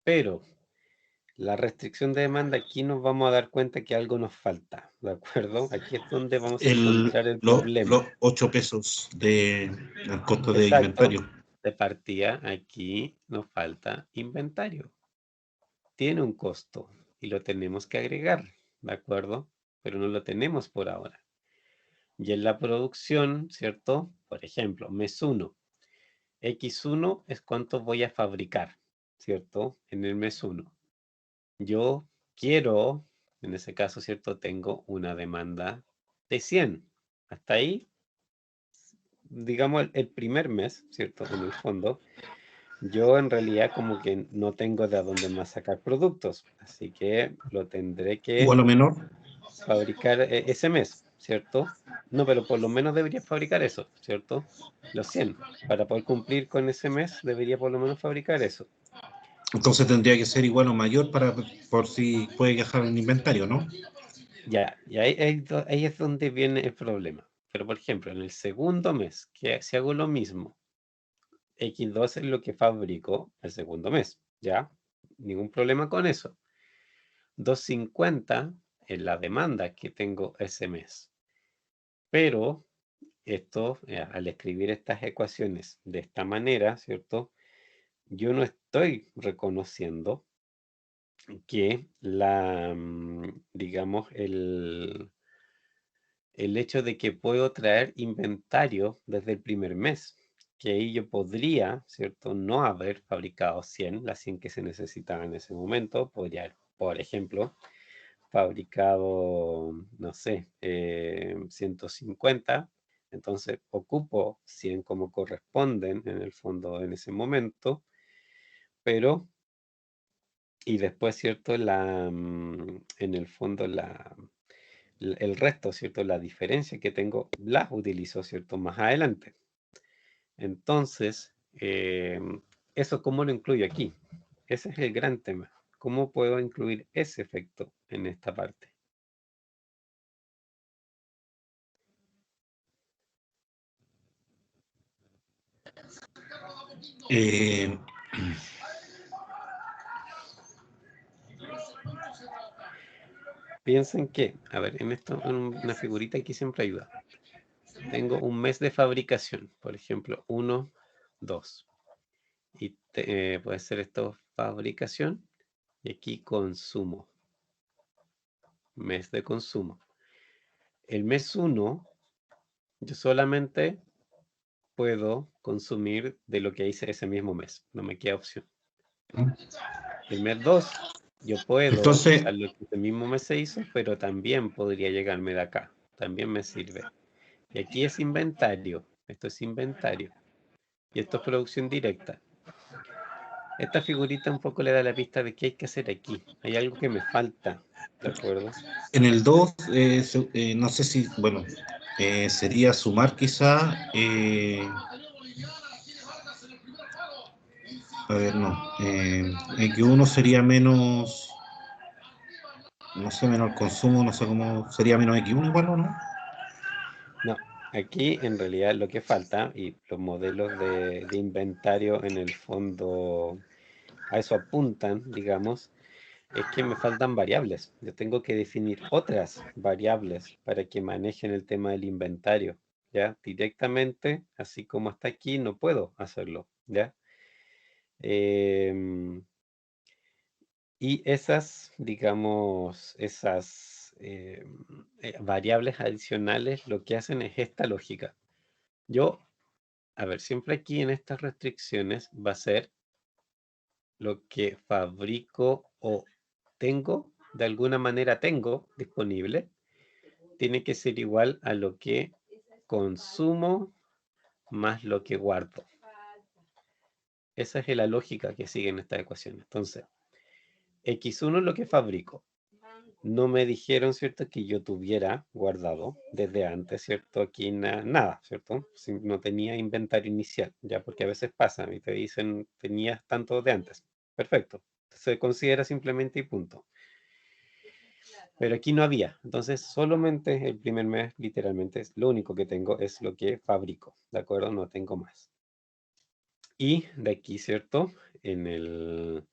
Pero la restricción de demanda, aquí nos vamos a dar cuenta que algo nos falta, ¿de acuerdo? Aquí es donde vamos a encontrar el problema. Los 8 pesos del costo de Exacto. inventario. De partida, aquí nos falta inventario. Tiene un costo y lo tenemos que agregar, ¿de acuerdo? Pero no lo tenemos por ahora. Y en la producción, ¿cierto? Por ejemplo, mes 1. X1 es cuánto voy a fabricar, ¿cierto? En el mes 1. Yo quiero, en ese caso, ¿cierto? Tengo una demanda de 100. Hasta ahí, digamos, el primer mes, ¿cierto? En el fondo, yo en realidad como que no tengo de dónde más sacar productos, así que lo tendré que Igual o menor. fabricar ese mes, ¿cierto? No, pero por lo menos debería fabricar eso, ¿cierto? Los 100. Para poder cumplir con ese mes, debería por lo menos fabricar eso. Entonces tendría que ser igual o mayor por si puede viajar en inventario, ¿no? Ya, y ahí es donde viene el problema. Pero, por ejemplo, en el segundo mes, que si hago lo mismo, X2 es lo que fabrico el segundo mes, ¿ya? Ningún problema con eso. 250 es la demanda que tengo ese mes. Pero esto, al escribir estas ecuaciones de esta manera, ¿cierto? Yo no estoy reconociendo que digamos, el hecho de que puedo traer inventario desde el primer mes, que ahí yo podría, ¿cierto? No haber fabricado 100, las 100 que se necesitaban en ese momento, podría haber, por ejemplo, fabricado, no sé, 150, entonces ocupo 100 como corresponden en el fondo en ese momento, pero, y después, ¿cierto? En el fondo el resto, ¿cierto? La diferencia que tengo, las utilizo, ¿cierto? Más adelante. Entonces, ¿eso cómo lo incluyo aquí? Ese es el gran tema. ¿Cómo puedo incluir ese efecto en esta parte? piensen que, a ver, en esto, en una figurita aquí siempre ayuda. Tengo un mes de fabricación, por ejemplo, 1, 2. Y puede ser esto fabricación y aquí consumo. Mes de consumo. El mes 1, yo solamente puedo consumir de lo que hice ese mismo mes. No me queda opción. El mes 2, yo puedo Entonces, usar lo que ese mismo mes se hizo, pero también podría llegarme de acá. También me sirve. Y aquí es inventario. Esto es inventario. Y esto es producción directa. Esta figurita un poco le da la pista de qué hay que hacer aquí. Hay algo que me falta, ¿de acuerdo? en el 2, no sé si, bueno, sería sumar quizá, a ver, no, X1 sería menos, no sé, menos el consumo, no sé cómo, sería menos X1 igual o no. No, aquí en realidad lo que falta, y los modelos de inventario en el fondo a eso apuntan, digamos, es que me faltan variables. Yo tengo que definir otras variables para que manejen el tema del inventario, ¿ya? Directamente, así como está aquí, no puedo hacerlo, ¿ya? Y esas, digamos, esas variables adicionales, lo que hacen es esta lógica. Yo, a ver, siempre aquí en estas restricciones va a ser lo que fabrico o tengo, de alguna manera tengo disponible, tiene que ser igual a lo que consumo más lo que guardo. Esa es la lógica que sigue en esta ecuación. Entonces, X1 es lo que fabrico. No me dijeron, ¿cierto?, que yo tuviera guardado desde antes, ¿cierto? Aquí nada, ¿cierto? No tenía inventario inicial, ya, porque a veces pasa y te dicen, tenías tanto de antes. Perfecto. Se considera simplemente y punto. Pero aquí no había. Entonces, solamente el primer mes, literalmente, lo único que tengo es lo que fabrico, ¿de acuerdo? No tengo más. Y de aquí, ¿cierto? En el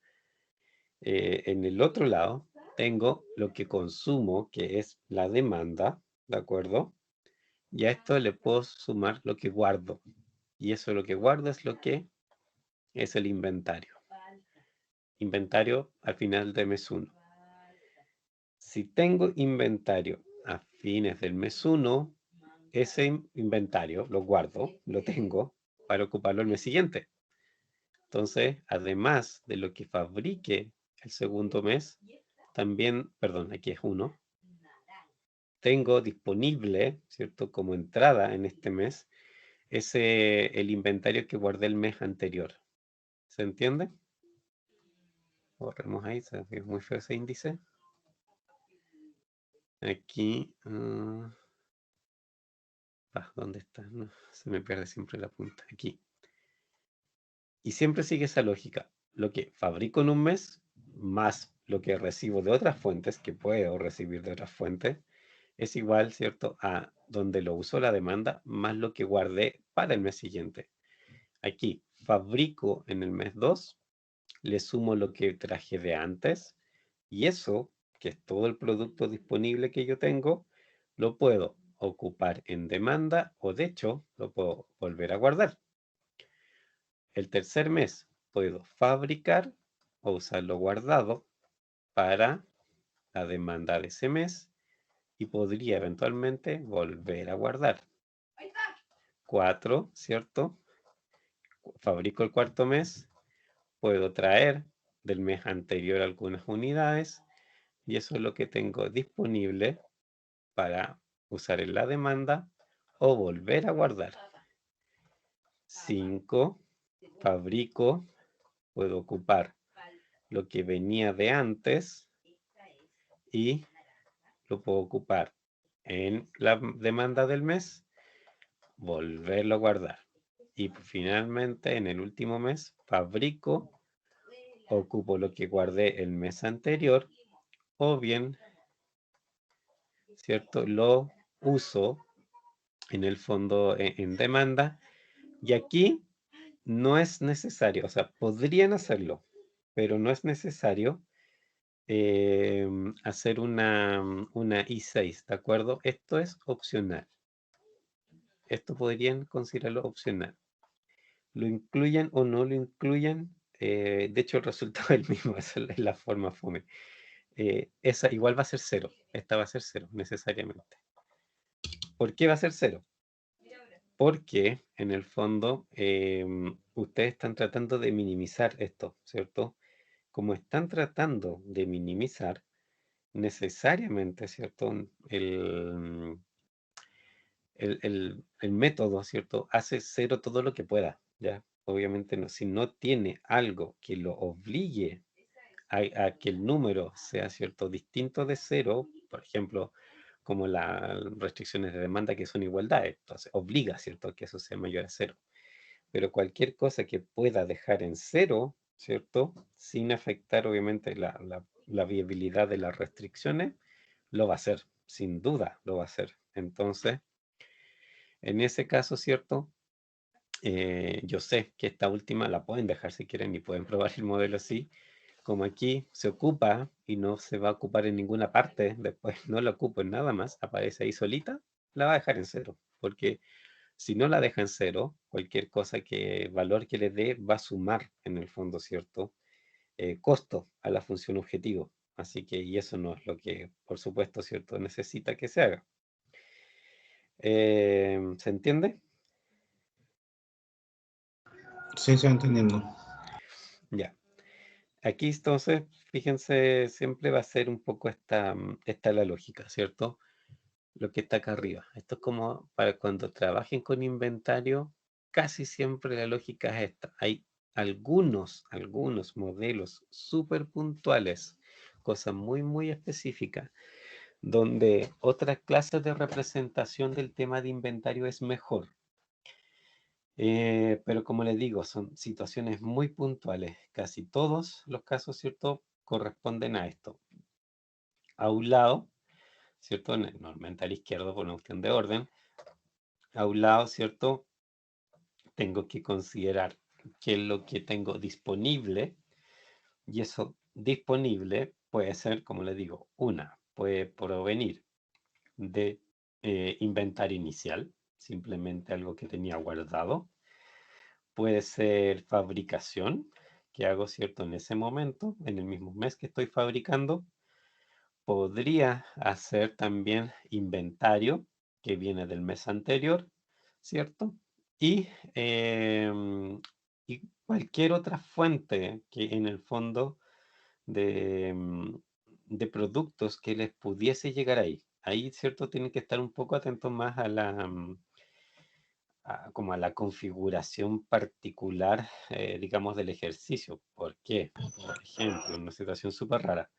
otro lado, tengo lo que consumo, que es la demanda, ¿de acuerdo? Y a esto le puedo sumar lo que guardo. Y eso lo que guardo es lo que es el inventario. Inventario al final del mes 1. Si tengo inventario a fines del mes 1, ese inventario lo guardo, lo tengo para ocuparlo el mes siguiente. Entonces, además de lo que fabrique el segundo mes, también, perdón, aquí es 1, tengo disponible, ¿cierto? Como entrada en este mes, el inventario que guardé el mes anterior. ¿Se entiende? Borremos ahí, se ve muy feo ese índice. Aquí, ¿dónde está? No, se me pierde siempre la punta. Aquí. Y siempre sigue esa lógica. Lo que fabrico en un mes, más lo que recibo de otras fuentes, que puedo recibir de otras fuentes, es igual, ¿cierto?, a donde lo uso la demanda, más lo que guardé para el mes siguiente. Aquí, fabrico en el mes 2, le sumo lo que traje de antes, y eso, que es todo el producto disponible que yo tengo, lo puedo ocupar en demanda, o de hecho, lo puedo volver a guardar. El tercer mes puedo fabricar o usarlo guardado para la demanda de ese mes y podría eventualmente volver a guardar. 4, ¿cierto? Fabrico el cuarto mes, puedo traer del mes anterior algunas unidades y eso es lo que tengo disponible para usar en la demanda o volver a guardar. 5, fabrico, puedo ocupar lo que venía de antes y lo puedo ocupar en la demanda del mes, volverlo a guardar. Y finalmente, en el último mes, fabrico, ocupo lo que guardé el mes anterior o bien, ¿cierto?, lo uso en el fondo en demanda. Y aquí no es necesario, o sea, podrían hacerlo, pero no es necesario hacer una I6, ¿de acuerdo? Esto es opcional. Esto podrían considerarlo opcional. Lo incluyan o no lo incluyan, de hecho el resultado es el mismo, esa es la forma fome. Esa igual va a ser 0, esta va a ser 0 necesariamente. ¿Por qué va a ser 0? Porque en el fondo ustedes están tratando de minimizar esto, ¿cierto? Como están tratando de minimizar, necesariamente, ¿cierto? El método, ¿cierto? Hace 0 todo lo que pueda, ¿ya? Obviamente no, si no tiene algo que lo obligue a que el número sea, ¿cierto? Distinto de 0, por ejemplo, como las restricciones de demanda que son igualdades, entonces obliga, ¿cierto? Que eso sea mayor a 0. Pero cualquier cosa que pueda dejar en 0, ¿cierto? Sin afectar obviamente la viabilidad de las restricciones, lo va a hacer, sin duda lo va a hacer. Entonces, en ese caso, ¿cierto? Yo sé que esta última la pueden dejar si quieren y pueden probar el modelo así. Como aquí se ocupa y no se va a ocupar en ninguna parte, después no la ocupo en nada más, aparece ahí solita, la va a dejar en 0. Porque si no la deja en 0, cualquier cosa valor que le dé va a sumar en el fondo, ¿cierto? Costo a la función objetivo. Así que, y eso no es lo que, por supuesto, ¿cierto? Necesita que se haga. ¿Se entiende? Sí, se va entendiendo. Ya. Aquí entonces, fíjense, siempre va a ser un poco esta la lógica, ¿cierto? Lo que está acá arriba. Esto es como para cuando trabajen con inventario, casi siempre la lógica es esta. Hay algunos modelos súper puntuales, cosas muy, muy específicas, donde otras clases de representación del tema de inventario es mejor. Pero como les digo, son situaciones muy puntuales. Casi todos los casos, ¿cierto?, corresponden a esto. A un lado, ¿cierto?, normalmente a la izquierda por una cuestión de orden, a un lado, ¿cierto?, tengo que considerar qué es lo que tengo disponible, y eso disponible puede ser, como les digo, puede provenir de inventario inicial, simplemente algo que tenía guardado. Puede ser fabricación, que hago, ¿cierto?, en ese momento, en el mismo mes que estoy fabricando. Podría hacer también inventario, que viene del mes anterior, ¿cierto? Y, y cualquier otra fuente que en el fondo de productos que les pudiese llegar ahí. Ahí, ¿cierto? Tienen que estar un poco atentos más a como a la configuración particular, digamos, del ejercicio. ¿Por qué? Por ejemplo, en una situación súper rara.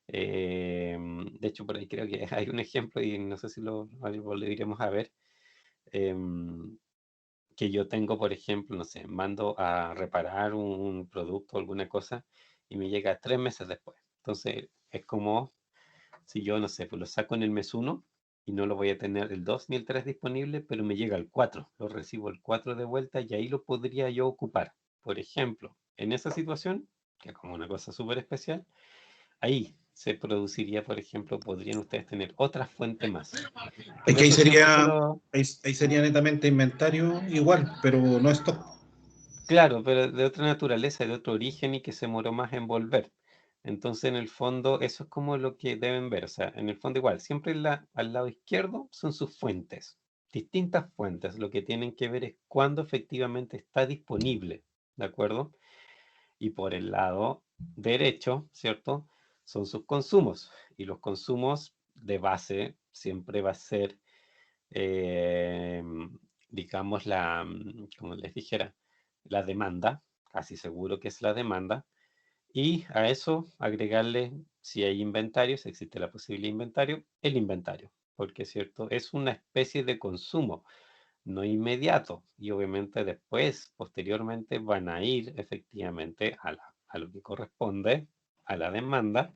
De hecho, por ahí creo que hay un ejemplo y no sé si lo iremos a ver. Que yo tengo, por ejemplo, no sé, mando a reparar un producto o alguna cosa y me llega 3 meses después. Entonces, es como si yo, no sé, pues lo saco en el mes 1 y no lo voy a tener el 2 ni el 3 disponible, pero me llega el 4. Lo recibo el 4 de vuelta y ahí lo podría yo ocupar. Por ejemplo, en esa situación, que es como una cosa súper especial, ahí se produciría, por ejemplo, podrían ustedes tener otra fuente más. Es Pero que ahí eso siempre se sería, lo... ahí sería netamente inventario igual, pero no stock. Claro, pero de otra naturaleza, de otro origen y que se demoró más en volver. Entonces, en el fondo, eso es como lo que deben ver. O sea, en el fondo igual, siempre al lado izquierdo son sus fuentes, distintas fuentes. Lo que tienen que ver es cuándo efectivamente está disponible, ¿de acuerdo? Y por el lado derecho, ¿cierto? Son sus consumos. Y los consumos de base siempre va a ser, eh, digamos, como les dijera, la demanda, casi seguro que es la demanda, y a eso agregarle, si hay inventario, si existe la posibilidad de inventario, el inventario, porque cierto, es una especie de consumo, no inmediato, y obviamente después, posteriormente, van a ir efectivamente a lo que corresponde a la demanda,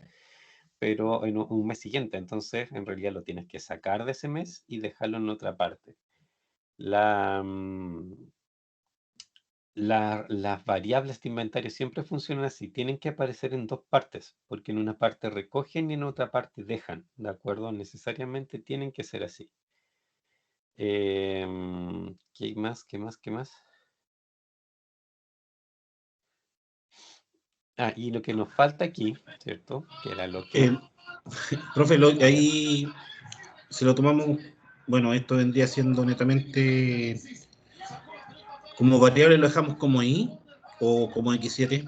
pero en un mes siguiente, entonces en realidad lo tienes que sacar de ese mes y dejarlo en otra parte. La, Las variables de inventario siempre funcionan así, tienen que aparecer en dos partes, porque en una parte recogen y en otra parte dejan, ¿de acuerdo? Necesariamente tienen que ser así. ¿Qué más? ¿Qué más? ¿Qué más? Ah, y lo que nos falta aquí, ¿cierto? Que era lo que... Profe, ahí si lo tomamos, bueno, esto vendría siendo netamente como variable, lo dejamos como I o como X7.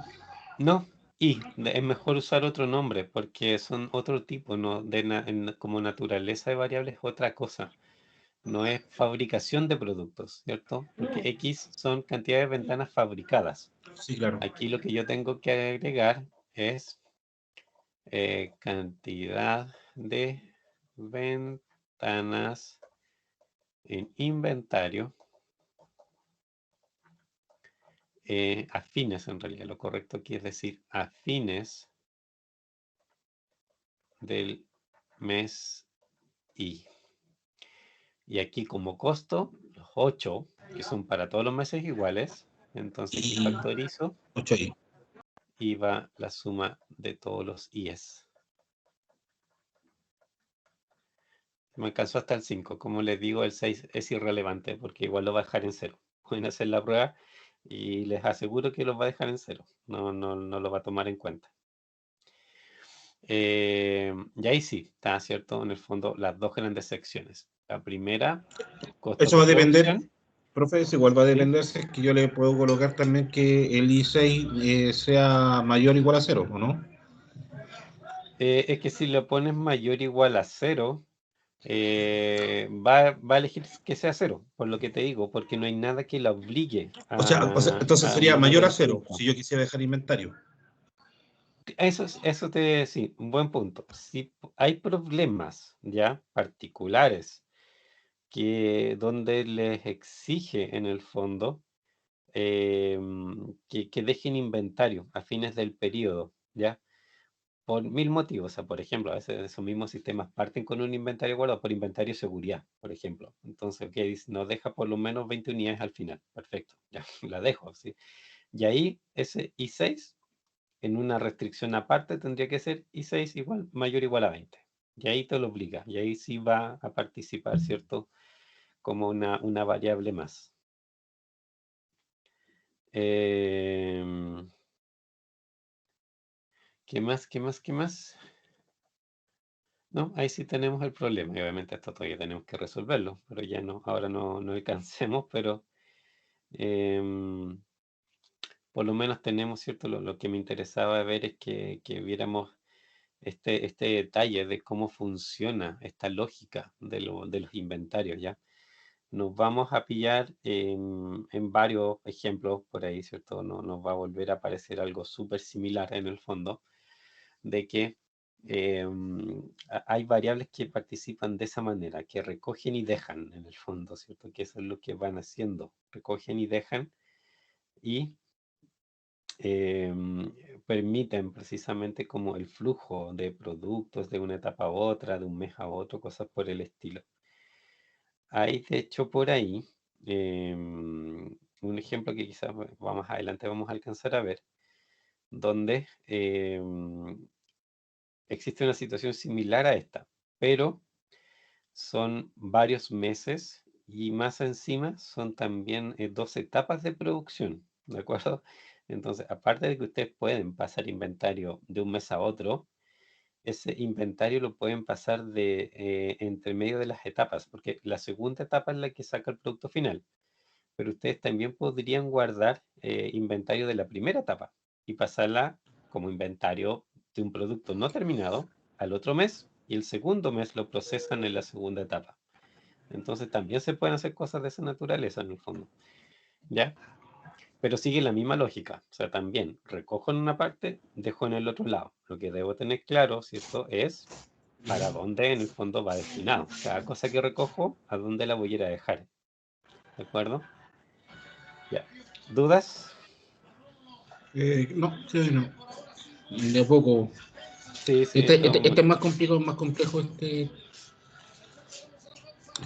No, es mejor usar otro nombre porque son otro tipo, ¿no? Como naturaleza de variables es otra cosa. No es fabricación de productos, ¿cierto? Porque X son cantidades de ventanas fabricadas. Sí, claro. Aquí lo que yo tengo que agregar es cantidad de ventanas en inventario afines, en realidad. Lo correcto aquí es decir afines del mes Y. Y aquí como costo, los 8, que son para todos los meses iguales. Entonces aquí factorizo 8I. y va la suma de todos los IES. Me alcanzó hasta el 5. Como les digo, el 6 es irrelevante porque igual lo va a dejar en 0. Pueden hacer la prueba y les aseguro que lo va a dejar en 0. No lo va a tomar en cuenta. Y ahí sí, está cierto, en el fondo, las dos grandes secciones. La primera, costos Eso de va a depender, producción. profe, igual va a ¿Sí? depender si es que yo le puedo colocar también que el I6 sea mayor o igual a 0, ¿o no? Es que si le pones mayor o igual a 0, va a elegir que sea 0, por lo que te digo, porque no hay nada que la obligue O sea, entonces al sería número mayor a de 0 tiempo. si yo quisiera dejar inventario. Sí, un buen punto. Si hay problemas ya particulares donde les exige en el fondo que dejen inventario a fines del periodo, ¿ya? Por 1000 motivos. O sea, por ejemplo, a veces esos mismos sistemas parten con un inventario guardado por inventario de seguridad, por ejemplo. Entonces, ¿qué dice? Nos deja por lo menos 20 unidades al final. Perfecto, ya la dejo, ¿sí? Y ahí ese I6 en una restricción aparte tendría que ser I6 igual, mayor o igual a 20. Y ahí te lo obliga. Y ahí sí va a participar, ¿cierto? Como una variable más. ¿Qué más? ¿Qué más? ¿Qué más? No, ahí sí tenemos el problema y obviamente esto todavía tenemos que resolverlo, pero ya no, ahora no alcancemos, pero em, por lo menos tenemos, ¿cierto? Lo que me interesaba ver es que viéramos este detalle de cómo funciona esta lógica de los inventarios, ¿ya? Nos vamos a pillar en varios ejemplos por ahí, ¿cierto? No, nos va a volver a aparecer algo súper similar en el fondo, de que hay variables que participan de esa manera, que recogen y dejan en el fondo, ¿cierto? Que eso es lo que van haciendo, recogen y dejan y permiten precisamente como el flujo de productos de una etapa a otra, de un mes a otro, cosas por el estilo. Hay de hecho por ahí un ejemplo que quizás más adelante vamos a alcanzar a ver, donde existe una situación similar a esta, pero son varios meses y más encima son también 2 etapas de producción, ¿de acuerdo? Entonces, aparte de que ustedes pueden pasar inventario de un mes a otro, ese inventario lo pueden pasar entre medio de las etapas, porque la segunda etapa es la que saca el producto final, pero ustedes también podrían guardar inventario de la primera etapa y pasarla como inventario de un producto no terminado al otro mes y el segundo mes lo procesan en la segunda etapa. Entonces también se pueden hacer cosas de esa naturaleza en el fondo, ¿ya? Pero sigue la misma lógica, o sea, también recojo en una parte, dejo en el otro lado. Lo que debo tener claro, ¿cierto? Es para dónde en el fondo va destinado. Cada cosa que recojo, a dónde la voy a ir a dejar. ¿De acuerdo? Ya. ¿Dudas? No, sí, no. De a poco. Sí, sí, Este es más complejo este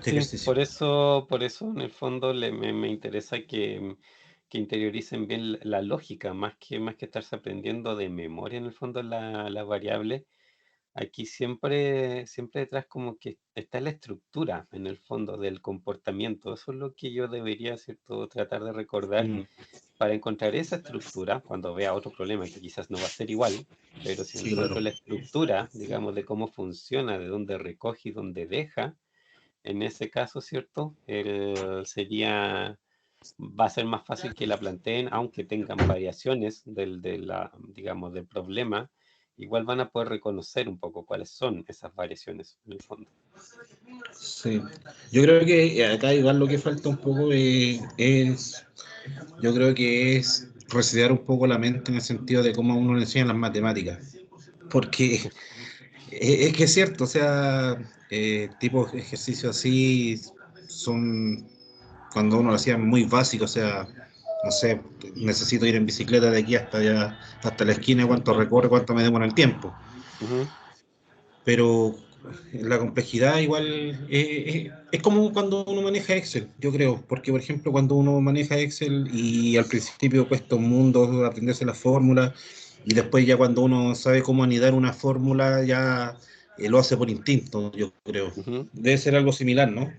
sí, ejercicio. por eso en el fondo me interesa interioricen bien la lógica, más que estarse aprendiendo de memoria en el fondo la variable. Aquí siempre detrás como que está la estructura en el fondo del comportamiento. Eso es lo que yo debería, ¿cierto?, tratar de recordar Mm, para encontrar esa estructura cuando vea otro problema que quizás no va a ser igual, pero si sí, claro. encuentro la estructura, digamos, de cómo funciona, de dónde recoge y dónde deja, en ese caso, ¿cierto? Va a ser más fácil que la planteen, aunque tengan variaciones digamos, del problema, igual van a poder reconocer un poco cuáles son esas variaciones en el fondo. Sí. Yo creo que acá igual lo que falta un poco yo creo que es resetear un poco la mente en el sentido de cómo a uno le enseñan las matemáticas. Porque es que es cierto, o sea, tipo de ejercicios así son cuando uno lo hacía muy básico, o sea, no sé, necesito ir en bicicleta de aquí hasta la esquina, cuánto recorre, cuánto me demora el tiempo. Ujú. Pero la complejidad igual es como cuando uno maneja Excel, yo creo, porque por ejemplo cuando uno maneja Excel y al principio cuesta un mundo aprenderse la fórmula y después ya cuando uno sabe cómo anidar una fórmula ya lo hace por instinto, yo creo. Ujú. Debe ser algo similar, ¿no?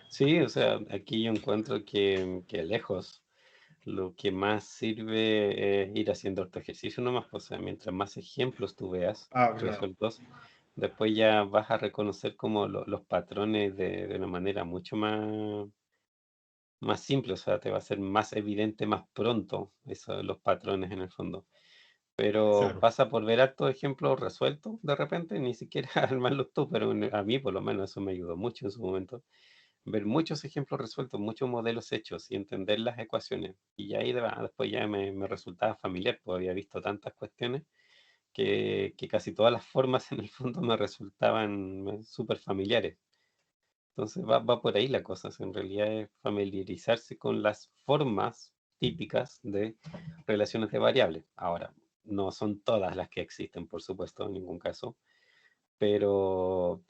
Sí, o sea, aquí yo encuentro que lejos lo que más sirve es ir haciendo otro ejercicio nomás, o sea, mientras más ejemplos tú veas Ah, claro. resueltos, después ya vas a reconocer como los patrones de una manera mucho más simple, o sea, te va a ser más evidente más pronto los patrones en el fondo. Pero Claro. pasa por ver hartos ejemplos resueltos de repente, ni siquiera armarlos tú, pero a mí por lo menos eso me ayudó mucho en su momento. Ver muchos ejemplos resueltos, muchos modelos hechos y entender las ecuaciones. Y ahí después ya me resultaba familiar, porque había visto tantas cuestiones que casi todas las formas en el fondo me resultaban súper familiares. Entonces va por ahí la cosa, en realidad es familiarizarse con las formas típicas de relaciones de variables. Ahora, no son todas las que existen, por supuesto, en ningún caso, pero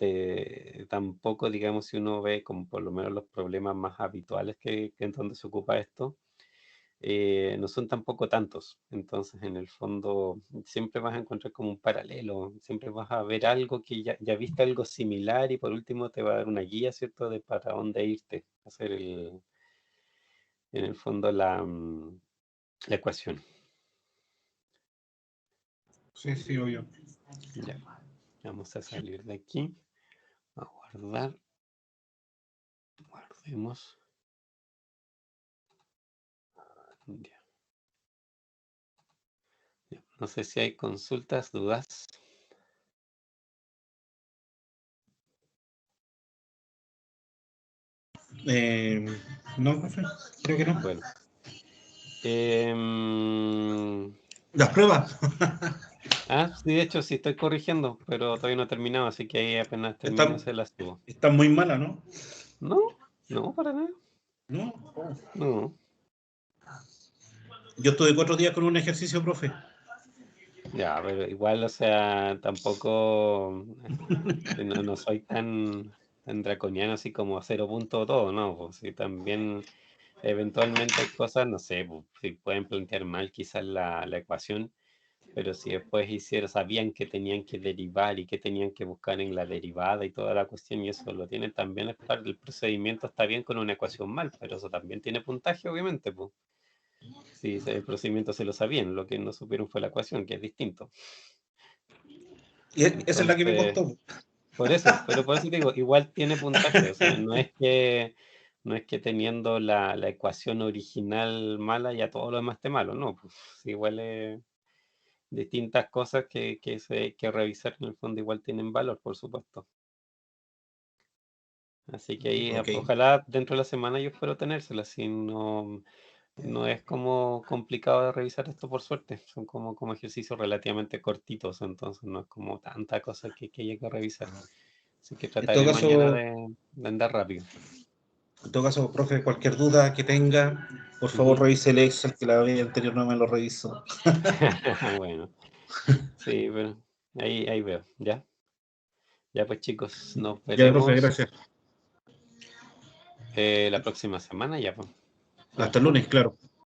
tampoco, digamos, si uno ve como por lo menos los problemas más habituales que en donde se ocupa esto, no son tampoco tantos. Entonces, en el fondo, siempre vas a encontrar como un paralelo, siempre vas a ver algo que ya viste algo similar y por último te va a dar una guía, ¿cierto?, de para dónde irte, hacer en el fondo la ecuación. Sí, sí, obvio. Ya, vamos a salir de aquí, a guardar, guardemos. Ya. Ya. No sé si hay consultas, dudas. No, profe, creo que no. Bueno. Las pruebas Sí, de hecho sí estoy corrigiendo, pero todavía no he terminado, así que ahí apenas termine están, se las subo. están muy malas, ¿no? No, no, para nada. No. No. Yo estuve 4 días con un ejercicio, profe. Ya, pero igual, o sea, tampoco no soy tan draconiano así como 0 punto todo, ¿no? Pues sí, también eventualmente hay cosas, no sé, pues, si pueden plantear mal quizás la ecuación, pero si después sabían que tenían que derivar y que tenían que buscar en la derivada y toda la cuestión, y eso lo tienen también, el procedimiento está bien con una ecuación mal, pero eso también tiene puntaje, obviamente, pues. Si el procedimiento se lo sabían, lo que no supieron fue la ecuación, que es distinto. Y esa es la que me Entonces, costó. pero por eso te digo, igual tiene puntaje, o sea, no es que teniendo la ecuación original mala ya todo lo demás esté malo, no, pues igual es distintas cosas que hay que revisar en el fondo igual tienen valor, por supuesto. Así que ahí, Ok. ojalá dentro de la semana yo espero tenérsela, si no es como complicado de revisar esto por suerte, son como ejercicios relativamente cortitos, entonces no es como tanta cosa que haya que revisar. Así que En todo trataré mañana caso, de andar rápido. profe, cualquier duda que tenga, por favor Ujú. revise el Excel, que la vez anterior no me lo revisó. Bueno, sí, pero ahí veo, ¿ya? Ya pues chicos, nos Ya, profe, veremos gracias. la próxima semana ya, pues. Hasta el lunes, claro.